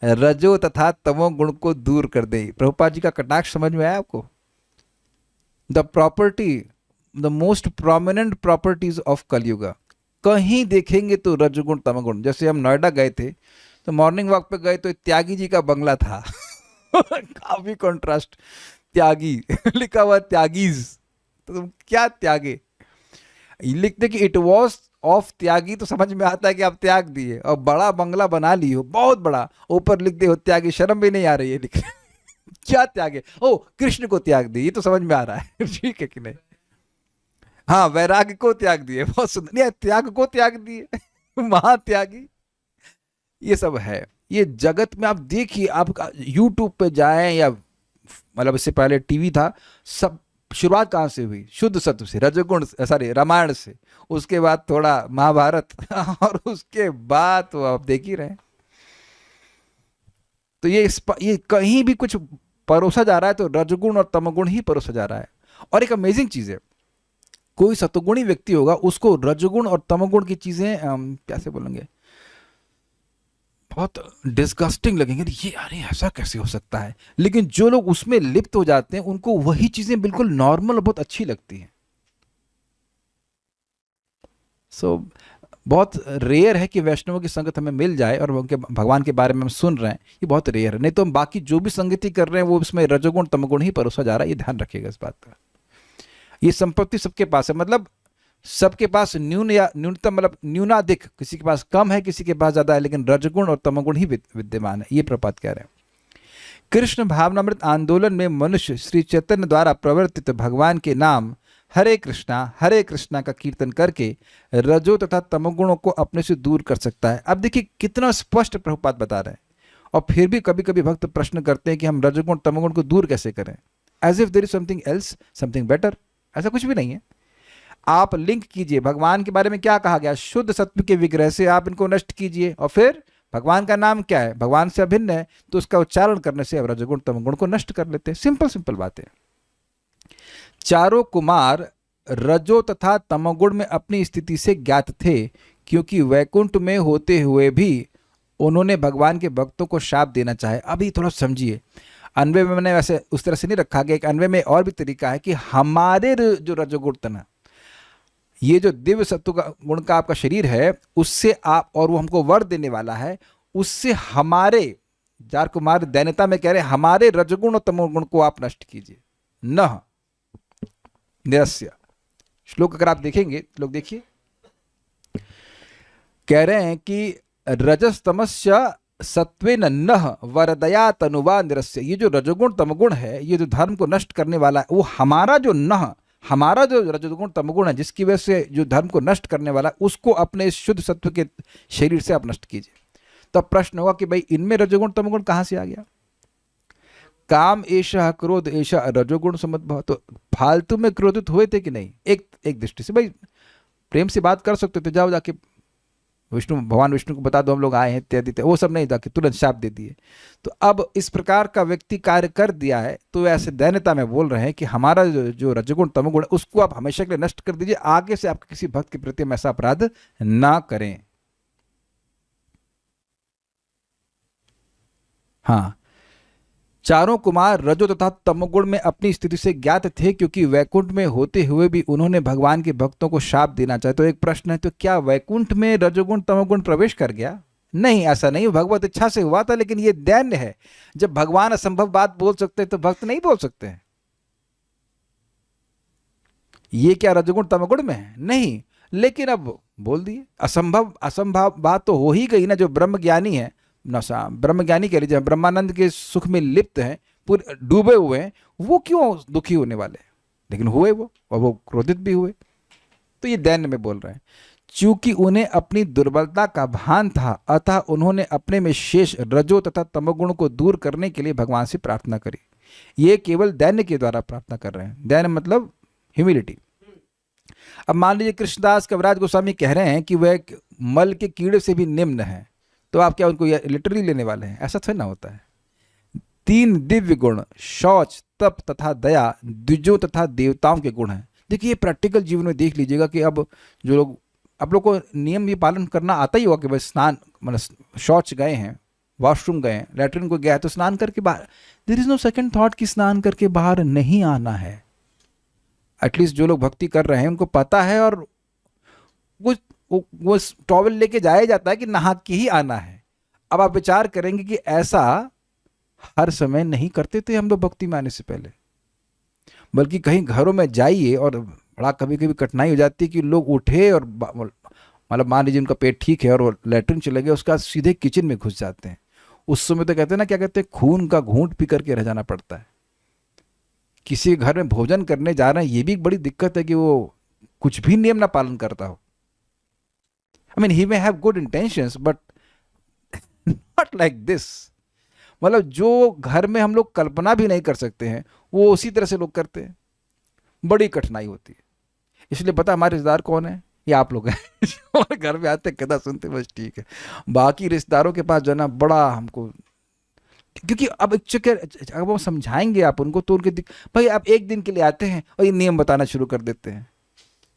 रजो तथा तमो गुण को दूर कर दे। प्रभुपाद जी का कटाक्ष समझ में आया आपको? The most prominent properties of Kalyuga, कहीं देखेंगे तो रजगुण तमगुण। जैसे हम नोएडा गए थे तो मॉर्निंग वॉक पे गए तो त्यागी जी का बंगला था काफी कंट्रास्ट, त्यागी लिखा हुआ त्यागीज, तो तुम क्या त्यागे, लिखते कि इट वॉज ऑफ त्यागी, तो समझ में आता है कि आप त्याग दिए, और बड़ा बंगला बना ली हो, बहुत बड़ा, ऊपर लिख दे हो त्यागी, शर्म भी नहीं आ रही है लिखने क्या त्यागे? ओ, कृष्ण को त्याग दिए, ये तो समझ में आ रहा है ठीक है कि नहीं? हाँ, वैराग्य को त्याग दिए, बहुत सुंदर, नहीं त्याग को त्याग दिए महात्यागी, ये सब है। ये जगत में आप देखिए, आप यूट्यूब पे जाएं या मतलब इससे पहले टीवी था, सब शुरुआत कहाँ से हुई? शुद्ध सत्व से, रजोगुण, सॉरी रामायण से, उसके बाद थोड़ा महाभारत और उसके बाद तो आप देख ही रहे। तो ये कहीं भी कुछ परोसा जा रहा है तो रजगुण और तमगुण ही परोसा जा रहा है। और एक अमेजिंग चीज है, कोई सतगुणी व्यक्ति होगा, उसको रजगुण और तमगुण की चीजें कैसे बोलेंगे, बहुत डिस्गस्टिंग लगेंगे, ये अरे ऐसा कैसे हो सकता है। लेकिन जो लोग उसमें लिप्त हो जाते हैं उनको वही चीजें बिल्कुल नॉर्मल और बहुत अच्छी लगती हैं। बहुत रेयर है कि वैष्णवों की संगत हमें मिल जाए और उनके भगवान के बारे में हम सुन रहे हैं, ये बहुत रेयर है। नहीं तो हम बाकी जो भी संगति कर रहे हैं वो इसमें रजोगुण तमगुण ही परोसा जा रहा है, ये ध्यान रखिएगा इस बात का। ये संपत्ति सबके पास है, मतलब सबके पास न्यूनतम, मतलब न्यूनाधिक, किसी के पास कम है, किसी के पास ज्यादा है, लेकिन रजगुण और तमगुण ही विद्यमान है, ये प्रपात कह रहे हैं। कृष्ण भावनामृत आंदोलन में मनुष्य श्री चैतन्य द्वारा प्रवर्तित भगवान के नाम हरे कृष्णा का कीर्तन करके रजो तथा तमगुणों को अपने से दूर कर सकता है। अब देखिए कितना स्पष्ट प्रभुपाद बता रहे हैं। और फिर भी कभी कभी भक्त प्रश्न करते हैं कि हम रजोगुण तमगुण को दूर कैसे करें, as if there is something else, something better. ऐसा कुछ भी नहीं है। आप लिंक कीजिए भगवान के बारे में क्या कहा गया, शुद्ध सत्व के विग्रह से आप इनको नष्ट कीजिए और फिर भगवान का नाम क्या है, भगवान से अभिन्न है, तो उसका उच्चारण करने से अब रजोगुण तमोगुण को नष्ट कर लेते हैं। सिंपल सिंपल बात है। चारों कुमार रजो तथा तमोगुण में अपनी स्थिति से ज्ञात थे, क्योंकि वैकुंठ में होते हुए भी उन्होंने भगवान के भक्तों को शाप देना चाहे। अभी थोड़ा समझिए, अन्वय में मैंने वैसे उस तरह से नहीं रखा गया, एक अन्वय में और भी तरीका है कि हमारे जो रजोगुण तना, ये जो दिव्य सत्व का गुण का आपका शरीर है, उससे आप, और वो हमको वर देने वाला है, उससे हमारे, चार कुमार दैन्यता में कह रहे हैं, हमारे रजगुण और तमोगुण को आप नष्ट कीजिए। न निरस्य श्लोक अगर आप देखेंगे, लोग देखिए, कह रहे हैं कि रजस तमस्य सत्वेन नः वरदया तनुवा निरस्य। ये जो रजोगुण तमगुण है, ये जो धर्म को नष्ट करने वाला है, वो हमारा जो नह, हमारा जो रजोगुण तमगुण है, जिसकी वजह से जो धर्म को नष्ट करने वाला है, उसको अपने इस शुद्ध सत्व के शरीर से आप नष्ट कीजिए। तब प्रश्न होगा कि भाई इनमें रजोगुण तमगुण कहां से आ गया? काम एषः क्रोध एषः रजोगुण समद्भव। तो फालतू में क्रोधित हुए थे कि नहीं? एक दृष्टि से भाई प्रेम से बात कर सकते थे, जाओ जाके विष्णु, भगवान विष्णु को बता दो हम लोग आए हैं इत्यादि, वो सब नहीं, जाके तुरंत शाप दे दिए। तो अब इस प्रकार का व्यक्ति कार्य कर दिया है, तो ऐसे दैन्यता में बोल रहे हैं कि हमारा जो रजोगुण तमोगुण, उसको आप हमेशा के लिए नष्ट कर दीजिए, आगे से आप किसी भक्त के प्रति हम ऐसा अपराध ना करें। हाँ, चारों कुमार रजो तथा तमोगुण में अपनी स्थिति से ज्ञात थे, क्योंकि वैकुंठ में होते हुए भी उन्होंने भगवान के भक्तों को शाप देना चाहे। तो एक प्रश्न है, तो क्या वैकुंठ में रजोगुण तमोगुण प्रवेश कर गया? नहीं, ऐसा नहीं, भगवत इच्छा से हुआ था, लेकिन यह दैन्य है। जब भगवान असंभव बात बोल सकते हैं तो भक्त नहीं बोल सकते हैं। ये क्या रजोगुण तमोगुण में है? नहीं, लेकिन अब बोल दिए। असंभव असंभव बात तो हो ही गई ना। जो ब्रह्म ज्ञानी है, ब्रह्म ज्ञानी कह लीजिए, ब्रह्मानंद के सुख में लिप्त हैं, पूरे डूबे हुए हैं, वो क्यों दुखी होने वाले? लेकिन हुए वो, और वो क्रोधित भी हुए। तो ये दैन्य में बोल रहे हैं। चूंकि उन्हें अपनी दुर्बलता का भान था, अतः उन्होंने अपने में शेष रजो तथा तमोगुण को दूर करने के लिए भगवान से प्रार्थना करी। ये केवल दैन्य के द्वारा प्रार्थना कर रहे हैं। दैन्य मतलब ह्यूमिलिटी। अब मान लीजिए कृष्णदास कविराज गोस्वामी कह रहे हैं कि वह मल के कीड़े से भी निम्न है, तो आप क्या उनको लिटरली लेने वाले हैं? ऐसा थोड़ा ना होता है। 3 दिव्य गुण, शौच, तप तथा दया, द्विजों तथा देवताओं के गुण हैं। देखिए, प्रैक्टिकल जीवन में देख लीजिएगा कि अब जो लोग, आप लोग को नियम ये पालन करना आता ही होगा कि भाई स्नान, मतलब शौच गए हैं, वॉशरूम गए हैं, लैट्रिन को गया है, तो स्नान करके बाहर, there is no second thought कि स्नान करके बाहर नहीं आना है। एटलीस्ट जो लोग भक्ति कर रहे हैं उनको पता है, और वो टॉवल लेके जाया जाता है कि नहा के ही आना है। अब आप विचार करेंगे कि ऐसा हर समय नहीं करते थे हम लोग भक्ति में आने से पहले, बल्कि कहीं घरों में जाइए और बड़ा कभी कभी कठिनाई हो जाती है कि लोग उठे और मतलब मान लीजिए उनका पेट ठीक है और वो लेटरिन चले गए, उसका सीधे किचन में घुस जाते हैं। उस समय तो कहते हैं ना, क्या कहते हैं, खून का घूंट पी करके रह जाना पड़ता है। किसी घर में भोजन करने जा रहे हैं, ये भी एक बड़ी दिक्कत है कि वो कुछ भी नियम ना पालन करता हो। I mean, he may have good intentions, but not like this. मतलब जो घर में हम लोग कल्पना भी नहीं कर सकते हैं, वो उसी तरह से लोग करते हैं। बड़ी कठिनाई होती है। इसलिए पता हमारे रिश्तेदार कौन है? ये आप लोग हैं। हमारे घर में आते कदा सुनते बस ठीक है। बाकी रिश्तेदारों के पास जाना बड़ा हमको, क्योंकि अब अगर वो समझाएंगे आप उनको, तो उनके भाई आप एक दिन के लिए आते हैं और ये नियम बताना शुरू कर देते हैं।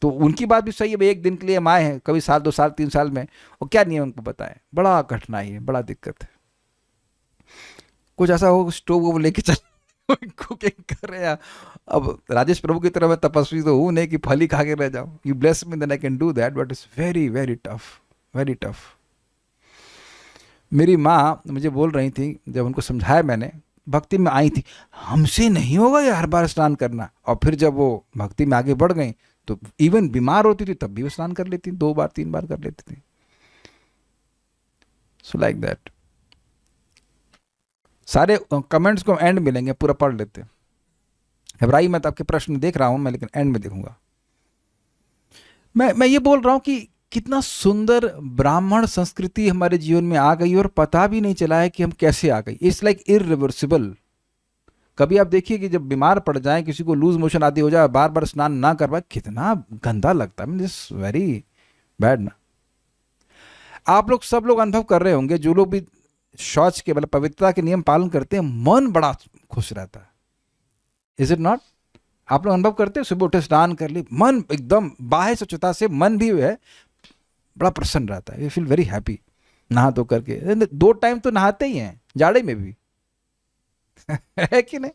तो उनकी बात भी सही है, एक दिन के लिए हम आए हैं, कभी साल 2 साल 3 साल में, और क्या नियम उनको बताएं? बड़ा कठिनाई है, बड़ा दिक्कत है। कुछ ऐसा हो स्टोव वो लेके चल कुकिंग कर रहे हैं। अब राजेश प्रभु की तरह मैं तपस्वी तो हूँ नहीं कि फल ही खा के रह जाऊँ। You bless me then I can do that, but it's very very tough, very tough. मेरी माँ मुझे बोल रही थी, जब उनको समझाया मैंने, भक्ति में आई थी, हमसे नहीं होगा ये हर बार स्नान करना। और फिर जब वो भक्ति में आगे बढ़ गई तो इवन बीमार होती थी तब भी वो स्नान कर लेती, 2 बार 3 बार कर लेती थी। So like that. सारे कमेंट्स को एंड मिलेंगे, पूरा पढ़ लेते। घबराई मत, आपके प्रश्न देख रहा हूं मैं, लेकिन एंड में देखूंगा। मैं ये बोल रहा हूं कि कितना सुंदर ब्राह्मण संस्कृति हमारे जीवन में आ गई और पता भी नहीं चला है कि हम कैसे आ गई। It's like irreversible. कभी आप देखिए कि जब बीमार पड़ जाए, किसी को लूज मोशन आदि हो जाए, बार बार स्नान ना कर पाए, कितना गंदा लगता है। दिस वेरी बैड ना। आप लोग सब लोग अनुभव कर रहे होंगे, जो लोग भी शौच के मतलब पवित्रता के नियम पालन करते हैं, मन बड़ा खुश रहता है। Is it not? आप लोग अनुभव करते हैं, सुबह उठे स्नान कर ली, मन एकदम बाह्य स्वच्छता से मन भी है बड़ा प्रसन्न रहता है, यू फील वेरी हैप्पी। नहा धो करके 2 टाइम तो नहाते ही हैं जाड़े में भी है कि नहीं?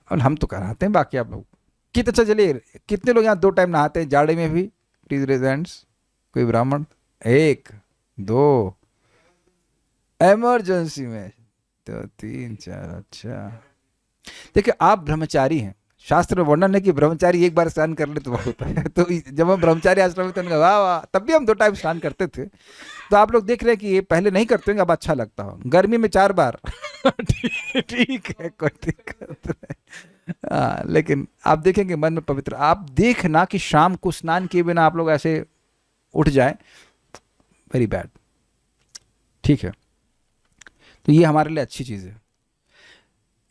और हम तो कराते हैं, बाकी आप लोग कितने, अच्छा चलिए कितने लोग यहाँ 2 टाइम नहाते हैं जाड़े में भी? Please raise hands. कोई ब्राह्मण? 1 2, इमरजेंसी में तो 3 4। अच्छा देखिए, आप ब्रह्मचारी हैं, शास्त्र में वर्णन है कि ब्रह्मचारी एक बार स्नान कर ले तो बहुत होता है। तो जब हम ब्रह्मचारी आश्रम में तो उनका वाह वाह, तब भी हम 2 टाइम स्नान करते थे। तो आप लोग देख रहे हैं कि ये पहले नहीं करते होंगे, अब अच्छा लगता हो। गर्मी में 4 बार ठीक है, कोई दिक्कत नहीं। लेकिन आप देखेंगे मन में पवित्र, आप देखना कि शाम को स्नान किए बिना आप लोग ऐसे उठ जाए, वेरी बैड। ठीक है, तो ये हमारे लिए अच्छी चीज़ है।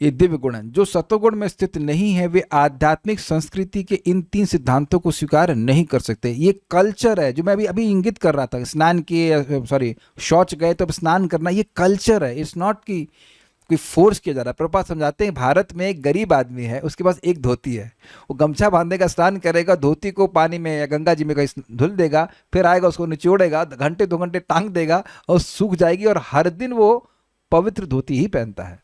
ये दिव्य गुण है। जो सत्वगुण में स्थित नहीं है वे आध्यात्मिक संस्कृति के इन 3 सिद्धांतों को स्वीकार नहीं कर सकते। ये कल्चर है जो मैं अभी अभी इंगित कर रहा था, स्नान किए, सॉरी शौच गए तो अब स्नान करना, ये कल्चर है। इट्स नॉट कि कोई फोर्स किया जा रहा है। प्रभुपाद समझाते हैं, भारत में एक गरीब आदमी है, उसके पास एक धोती है, वो गमछा बांधेगा, स्नान करेगा, धोती को पानी में या गंगा जी में कहीं धुल देगा, फिर आएगा उसको निचोड़ेगा, घंटे 2 घंटे टांग देगा और सूख जाएगी, और हर दिन वो पवित्र धोती ही पहनता है।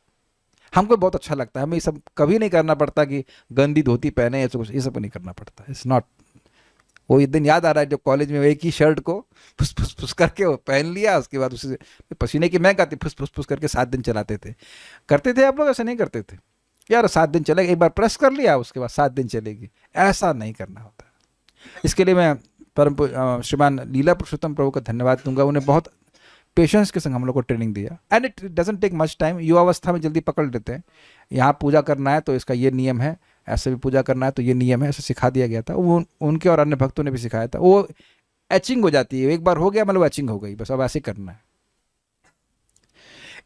हमको बहुत अच्छा लगता है, हमें ये सब कभी नहीं करना पड़ता कि गंदी धोती पहने या कुछ, ये सब नहीं करना पड़ता। It's not. वो एक दिन याद आ रहा है जब कॉलेज में एक ही शर्ट को फुस फुस फुस करके वो पहन लिया, उसके बाद उसे पसीने की महक आती, फुस फुस फुस करके 7 दिन चलाते थे। करते थे आप लोग? ऐसा नहीं करते थे यार, 7 दिन चलेगा, एक बार प्रेस कर लिया उसके बाद 7 दिन चलेगी, ऐसा नहीं करना होता। इसके लिए मैं परम श्रीमान लीला पुरुषोत्तम प्रभु का धन्यवाद दूंगा। उन्हें बहुत पेशेंस के संग हम लोग को ट्रेनिंग दिया, and it doesn't take much time. युवावस्था में जल्दी पकड़ लेते हैं, यहाँ पूजा करना है तो इसका ये नियम है, ऐसे भी पूजा करना है तो ये नियम है, ऐसे सिखा दिया गया था। वो उनके और अन्य भक्तों ने भी सिखाया था। वो एचिंग हो जाती है, एक बार हो गया मतलब एचिंग हो गई, बस अब ऐसे करना है।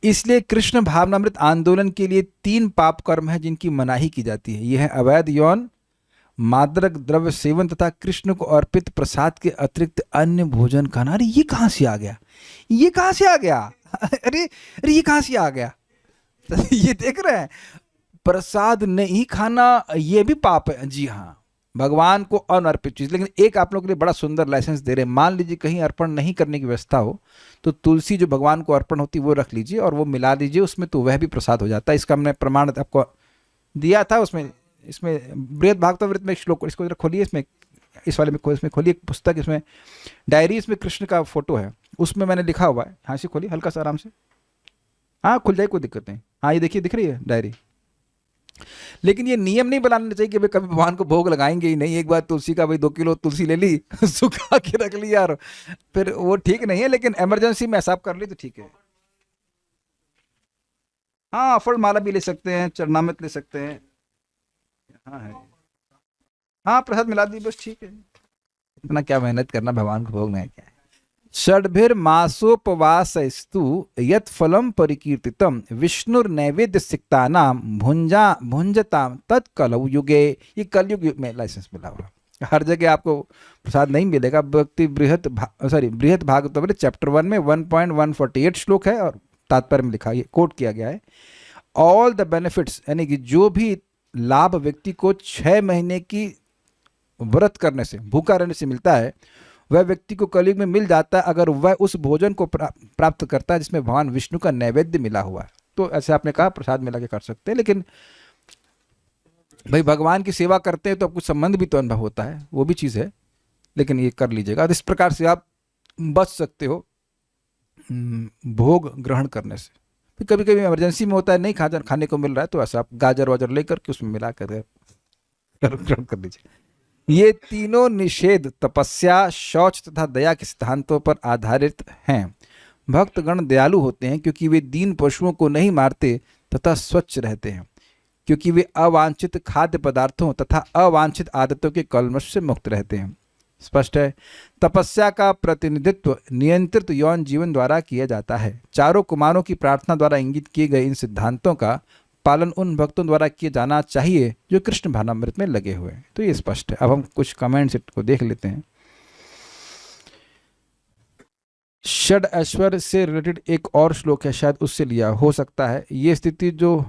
इसलिए कृष्ण भावनामृत आंदोलन के लिए 3 पाप कर्म है जिनकी मनाही की जाती है। यह है अवैध यौन, मादक द्रव्य सेवन तथा कृष्ण को अर्पित प्रसाद के अतिरिक्त अन्य भोजन खाना। अरे ये कहाँ से आ गया, ये कहाँ से आ गया? अरे अरे ये कहाँ से आ गया? ये देख रहे हैं, प्रसाद नहीं खाना ये भी पाप है। जी हाँ, भगवान को अनर्पित चीज। लेकिन एक आप लोगों के लिए बड़ा सुंदर लाइसेंस दे रहे हैं। मान लीजिए कहीं अर्पण नहीं करने की व्यवस्था हो तो तुलसी जो भगवान को अर्पण होती है वो रख लीजिए और वो मिला दीजिए उसमें, तो वह भी प्रसाद हो जाता है। इसका हमने प्रमाण आपको दिया था। उसमें इसमें बृहद भागवतमृत में श्लोक, इसको जरा खोलिए, इसमें इस वाले में इसमें खोलिए एक पुस्तक, इसमें डायरी, इसमें कृष्ण का फोटो है, उसमें मैंने लिखा हुआ है। हाँ, इसे खोलिए हल्का सा आराम से। हाँ खुल जाए, कोई दिक्कत नहीं। हाँ ये देखिए, दिख रही है डायरी। लेकिन ये नियम नहीं बनाना चाहिए कि भाई कभी भगवान को भोग लगाएंगे ही नहीं। एक बार तुलसी का भाई 2 किलो तुलसी ले ली सुखा के रख ली यार, फिर वो ठीक नहीं है। लेकिन इमरजेंसी में ऐसा कर ली तो ठीक है। हाँ, फल माला भी ले सकते हैं, चरणामृत ले सकते हैं। हाँ है, हाँ प्रसाद मिला दी बस, ठीक है। इतना क्या मेहनत करना भगवान को भोगना है क्या है। षड्भिर मासोपवासस्तु यत् फलम परिकीर्तितम विष्णुर नैवेद्य सिक्तानाम भुंजताम तत्कलौ युगे। ये कलयुग में लाइसेंस मिला हुआ, हर जगह आपको प्रसाद नहीं मिलेगा। भक्ति बृहत भागवतमृत चैप्टर 1 में 1.148 श्लोक है और तात्पर्य में लिखा, ये कोट किया गया है। ऑल द बेनिफिट्स, यानी कि जो भी लाभ व्यक्ति को 6 महीने की व्रत करने से, भूखा रहने से मिलता है, वह व्यक्ति को कलयुग में मिल जाता है अगर वह उस भोजन को प्राप्त करता है जिसमें भगवान विष्णु का नैवेद्य मिला हुआ है। तो ऐसे आपने कहा प्रसाद मिला के कर सकते हैं, लेकिन भाई भगवान की सेवा करते हैं तो कुछ संबंध भी तो अनुभव होता है, वो भी चीज़ है। लेकिन ये कर लीजिएगा, इस प्रकार से आप बच सकते हो भोग ग्रहण करने से। फिर कभी कभी इमरजेंसी में होता है, नहीं खाने को मिल रहा है, तो ऐसा आप गाजर वाजर लेकर के उसमें मिला कर ग्रहण कर लीजिए। ये तीनों निषेध तपस्या, शौच तथा दया के सिद्धांतों पर आधारित हैं। भक्तगण दयालु होते हैं क्योंकि वे दीन पशुओं को नहीं मारते तथा स्वच्छ रहते हैं, क्योंकि वे अवांछित खाद्य पदार्थों तथा अवांछित आदतों के कलमश से मुक्त रहते हैं। स्पष्ट है। तपस्या का प्रतिनिधित्व नियंत्रित यौन जीवन द्वारा किया जाता है। चारों कुमारों की प्रार्थना द्वारा इंगित किए गए इन सिद्धांतों का पालन उन भक्तों द्वारा किया जाना चाहिए जो कृष्ण भावनामृत में लगे हुए हैं। तो ये स्पष्ट है। अब हम कुछ कमेंट्स को देख लेते हैं। षड ऐश्वर्य से रिलेटेड एक और श्लोक है, शायद उससे लिया हो सकता है। ये स्थिति जो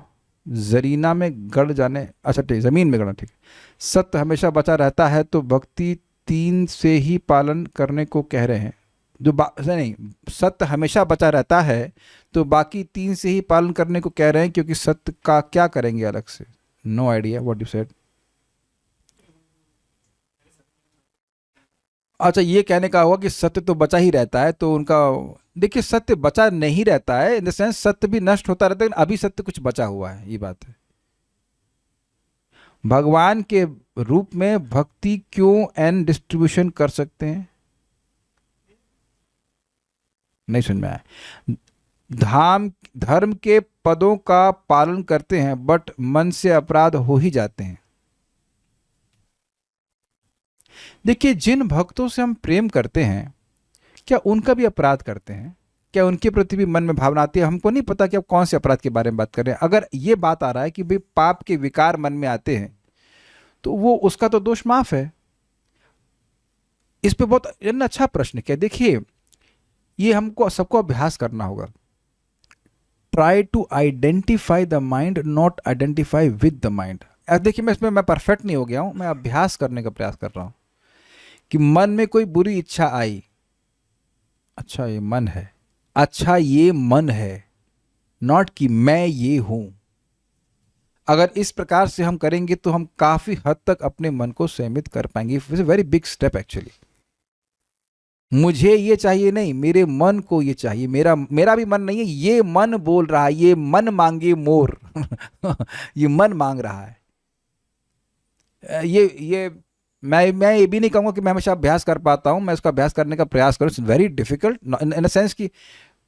जरीना में गड़ जाने, अच्छा ठीक, जमीन में गड़ा, ठीक। सत्य हमेशा बचा रहता है तो भक्ति 3 से ही पालन करने को कह रहे हैं। नहीं, सत्य हमेशा बचा रहता है तो बाकी 3 से ही पालन करने को कह रहे हैं, क्योंकि सत्य का क्या करेंगे अलग से? No idea what you said. अच्छा, ये कहने का होगा कि सत्य तो बचा ही रहता है, तो उनका, देखिए सत्य बचा नहीं रहता है इन द सेंस सत्य भी नष्ट होता रहता है, लेकिन अभी सत्य कुछ बचा हुआ है, ये बात है। भगवान के रूप में भक्ति क्यों एन डिस्ट्रीब्यूशन कर सकते हैं? नहीं समझ में आया। धर्म के पदों का पालन करते हैं बट मन से अपराध हो ही जाते हैं। देखिए, जिन भक्तों से हम प्रेम करते हैं, क्या उनका भी अपराध करते हैं? क्या उनके प्रति भी मन में भावना आती है? हमको नहीं पता कि आप कौन से अपराध के बारे में बात कर रहे हैं। अगर ये बात आ रहा है कि भाई पाप के विकार मन में आते हैं, तो वो उसका तो दोष माफ है। इस पे बहुत अच्छा प्रश्न क्या, देखिए ये हमको सबको अभ्यास करना होगा। Try to identify the mind, not identify with the mind. देखिए, मैं इसमें मैं परफेक्ट नहीं हो गया हूं, मैं अभ्यास करने का प्रयास कर रहा हूं कि मन में कोई बुरी इच्छा आई, अच्छा ये मन है, अच्छा ये मन है, नॉट कि मैं ये हूं। अगर इस प्रकार से हम करेंगे तो हम काफी हद तक अपने मन को संयमित कर पाएंगे। It's a very big step actually. मुझे ये चाहिए नहीं, मेरे मन को ये चाहिए। मेरा भी मन नहीं है, ये मन बोल रहा है, ये मन मांगे मोर ये मन मांग रहा है। ये मैं ये भी नहीं कहूँगा कि मैं हमेशा अभ्यास कर पाता हूँ, मैं इसका अभ्यास करने का प्रयास करूँ। It's very difficult in a sense कि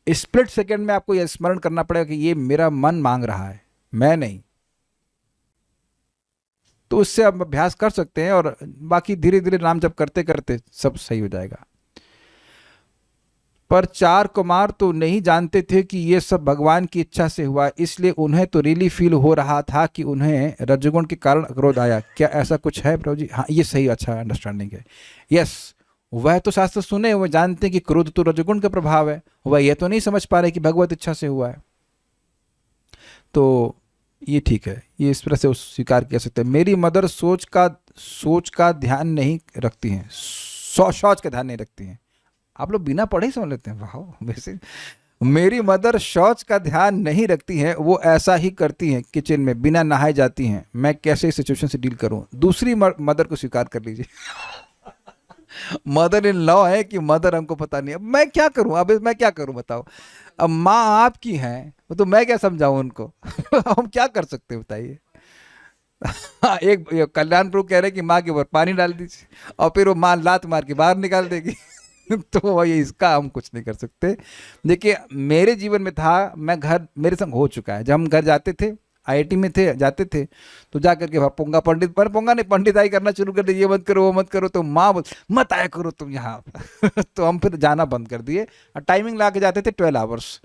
स्प्लिट सेकेंड में आपको यह स्मरण करना पड़ेगा कि ये मेरा मन मांग रहा है, मैं नहीं। तो उससे आप अभ्यास कर सकते हैं और बाकी धीरे धीरे नाम जप करते करते सब सही हो जाएगा। पर 4 कुमार तो नहीं जानते थे कि ये सब भगवान की इच्छा से हुआ, इसलिए उन्हें तो रियली फील हो रहा था कि उन्हें रजोगुण के कारण क्रोध आया। क्या ऐसा कुछ है प्रभु जी? हाँ, ये सही, अच्छा अंडरस्टैंडिंग है। यस, वह तो शास्त्र सुने, वह जानते हैं कि क्रोध तो रजोगुण का प्रभाव है, वह ये तो नहीं समझ पा रहे कि भगवत इच्छा से हुआ है। तो ये ठीक है, ये इस तरह से स्वीकार कर सकते हैं। मेरी मदर सोच का ध्यान नहीं रखती हैं, शौच का ध्यान नहीं रखती हैं। आप लोग बिना पढ़े ही समझ लेते हैं, वाह। वैसे मेरी मदर शौच का ध्यान नहीं रखती हैं, वो ऐसा ही करती हैं, किचन में बिना नहाए जाती हैं। मैं कैसे इस सिचुएशन से डील करूं? दूसरी मदर को स्वीकार कर लीजिए मदर इन लॉ है कि मदर हमको पता नहीं है, मैं क्या करूं? अब मैं क्या करूं बताओ? अब माँ आपकी हैं तो मैं क्या समझाऊं उनको हम क्या कर सकते हैं बताइए एक कल्याणपुर कह रहे कि माँ के ऊपर पानी डाल दीजिए और फिर वो माँ लात मार के बाहर निकाल देगी तो ये इसका हम कुछ नहीं कर सकते। देखिए, मेरे जीवन में था, मैं घर, मेरे संग हो चुका है। जब हम घर जाते थे, आईआईटी में थे, जाते थे, तो जा करके पोंगा पंडित, पर पोंगा नहीं, पंडिताई करना शुरू कर दिए, ये मत करो वो मत करो, तो माँ बोल मत आया करो तुम यहाँ तो हम फिर जाना बंद कर दिए और टाइमिंग ला के जाते थे 12 आवर्स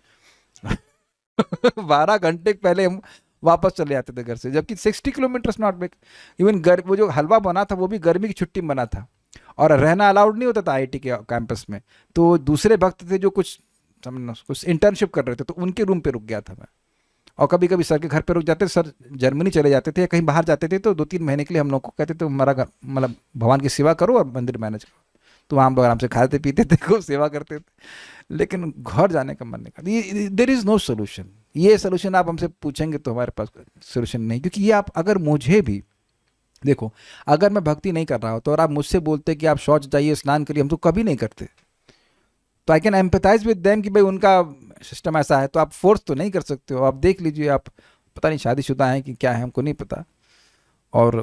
12 घंटे पहले हम वापस चले जाते थे घर से, जबकि 60 किलोमीटर नॉट बैक। इवन वो जो हलवा बना था वो भी गर्मी की छुट्टी में बना था और रहना अलाउड नहीं होता था आईआईटी के कैंपस में। तो दूसरे भक्त थे जो कुछ इंटर्नशिप कर रहे थे, तो उनके रूम पे रुक गया था मैं। और कभी कभी सर के घर पे रुक जाते, सर जर्मनी चले जाते थे या कहीं बाहर जाते थे, तो 2-3 महीने के लिए हम लोग को कहते थे हमारा घर, मतलब भगवान की सेवा करो और मंदिर मैनेज करो। तो वहाँ हम लोग आराम से खाते पीते थे, खूब सेवा करते थे, लेकिन घर जाने का मन नहीं करता। There is no solution. ये सोल्यूशन आप हमसे पूछेंगे तो हमारे पास सोल्यूशन नहीं, क्योंकि ये आप अगर मुझे भी देखो, अगर मैं भक्ति नहीं कर रहा हूँ तो और आप मुझसे बोलते कि आप शौच जाइए, स्नान करिए, हम तो कभी नहीं करते। तो I can empathise with them कि भाई उनका सिस्टम ऐसा है, तो आप फोर्स तो नहीं कर सकते हो। आप देख लीजिए, आप पता नहीं शादीशुदा हैं कि क्या है, हमको नहीं पता, और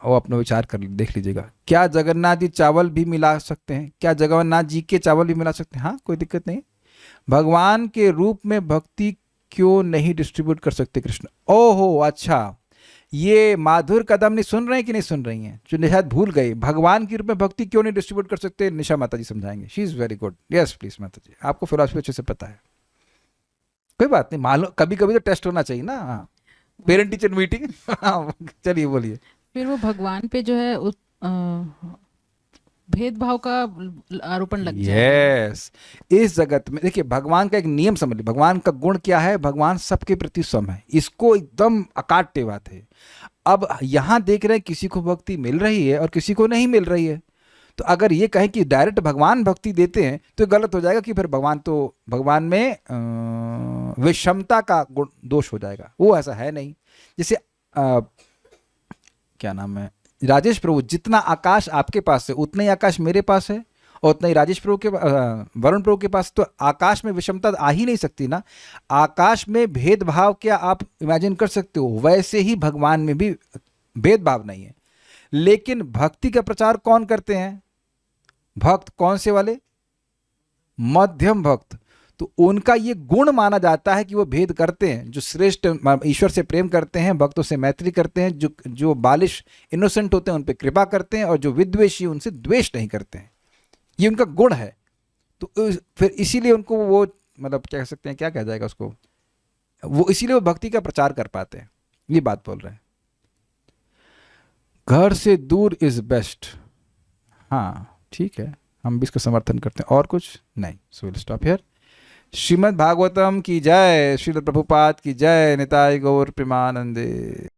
वो अपना विचार कर देख लीजिएगा। क्या जगन्नाथ जी चावल भी मिला सकते हैं? क्या जगन्नाथ जी के चावल भी मिला सकते हैं? हाँ, कोई दिक्कत नहीं। भगवान के रूप में भक्ति क्यों नहीं डिस्ट्रीब्यूट कर सकते कृष्ण? ओहो, अच्छा, ये माधुर कदम नहीं सुन रहे हैं कि नहीं सुन रही हैं, जो शायद भूल गई। भगवान के रूप में भक्ति क्यों नहीं डिस्ट्रीब्यूट कर सकते? निशा माता जी समझाएंगे। She is very good. Yes please माता जी, आपको फिलॉसफी अच्छे से पता है, कोई बात नहीं, मालूम, कभी कभी तो टेस्ट होना चाहिए ना। हाँ, पेरेंट टीचर मीटिंग चलिए बोलिए। फिर वो भगवान पे जो है भेदभाव का आरोपण लग जाएगा। यस, इस जगत में देखिए भगवान का एक नियम समझ लीजिए। भगवान का गुण क्या है? भगवान सबके प्रति सम है, इसको एकदम अकाट्य बात है। अब यहां देख रहे हैं किसी को भक्ति मिल रही है और किसी को नहीं मिल रही है, तो अगर ये कहें कि डायरेक्ट भगवान भक्ति देते हैं तो गलत हो जाएगा कि फिर भगवान में विषमता का गुण दोष हो जाएगा। वो ऐसा है नहीं। जैसे क्या नाम है, राजेश प्रभु, जितना आकाश आपके पास है उतना ही आकाश मेरे पास है, और उतना ही राजेश प्रभु के वरुण प्रभु के पास। तो आकाश में विषमता आ ही नहीं सकती ना। आकाश में भेदभाव क्या आप इमेजिन कर सकते हो? वैसे ही भगवान में भी भेदभाव नहीं है। लेकिन भक्ति का प्रचार कौन करते हैं? भक्त कौन से वाले? मध्यम भक्त। तो उनका ये गुण माना जाता है कि वो भेद करते हैं। जो श्रेष्ठ ईश्वर से प्रेम करते हैं, भक्तों से मैत्री करते हैं, जो बालिश इनोसेंट होते हैं उन पे कृपा करते हैं, और जो विद्वेषी उनसे द्वेष नहीं करते हैं। ये उनका गुण है। तो फिर इसीलिए उनको वो मतलब क्या कह सकते हैं, क्या कहा जाएगा उसको, वो इसीलिए वो भक्ति का प्रचार कर पाते हैं। ये बात बोल रहे हैं। घर से दूर इज बेस्ट। हाँ ठीक है, हम भी इसका समर्थन करते हैं। और कुछ नहीं। So will stop here. Shrimad Bhagavatam की जय, श्रील प्रभुपाद की जय, निताय गौर प्रेमानंदे।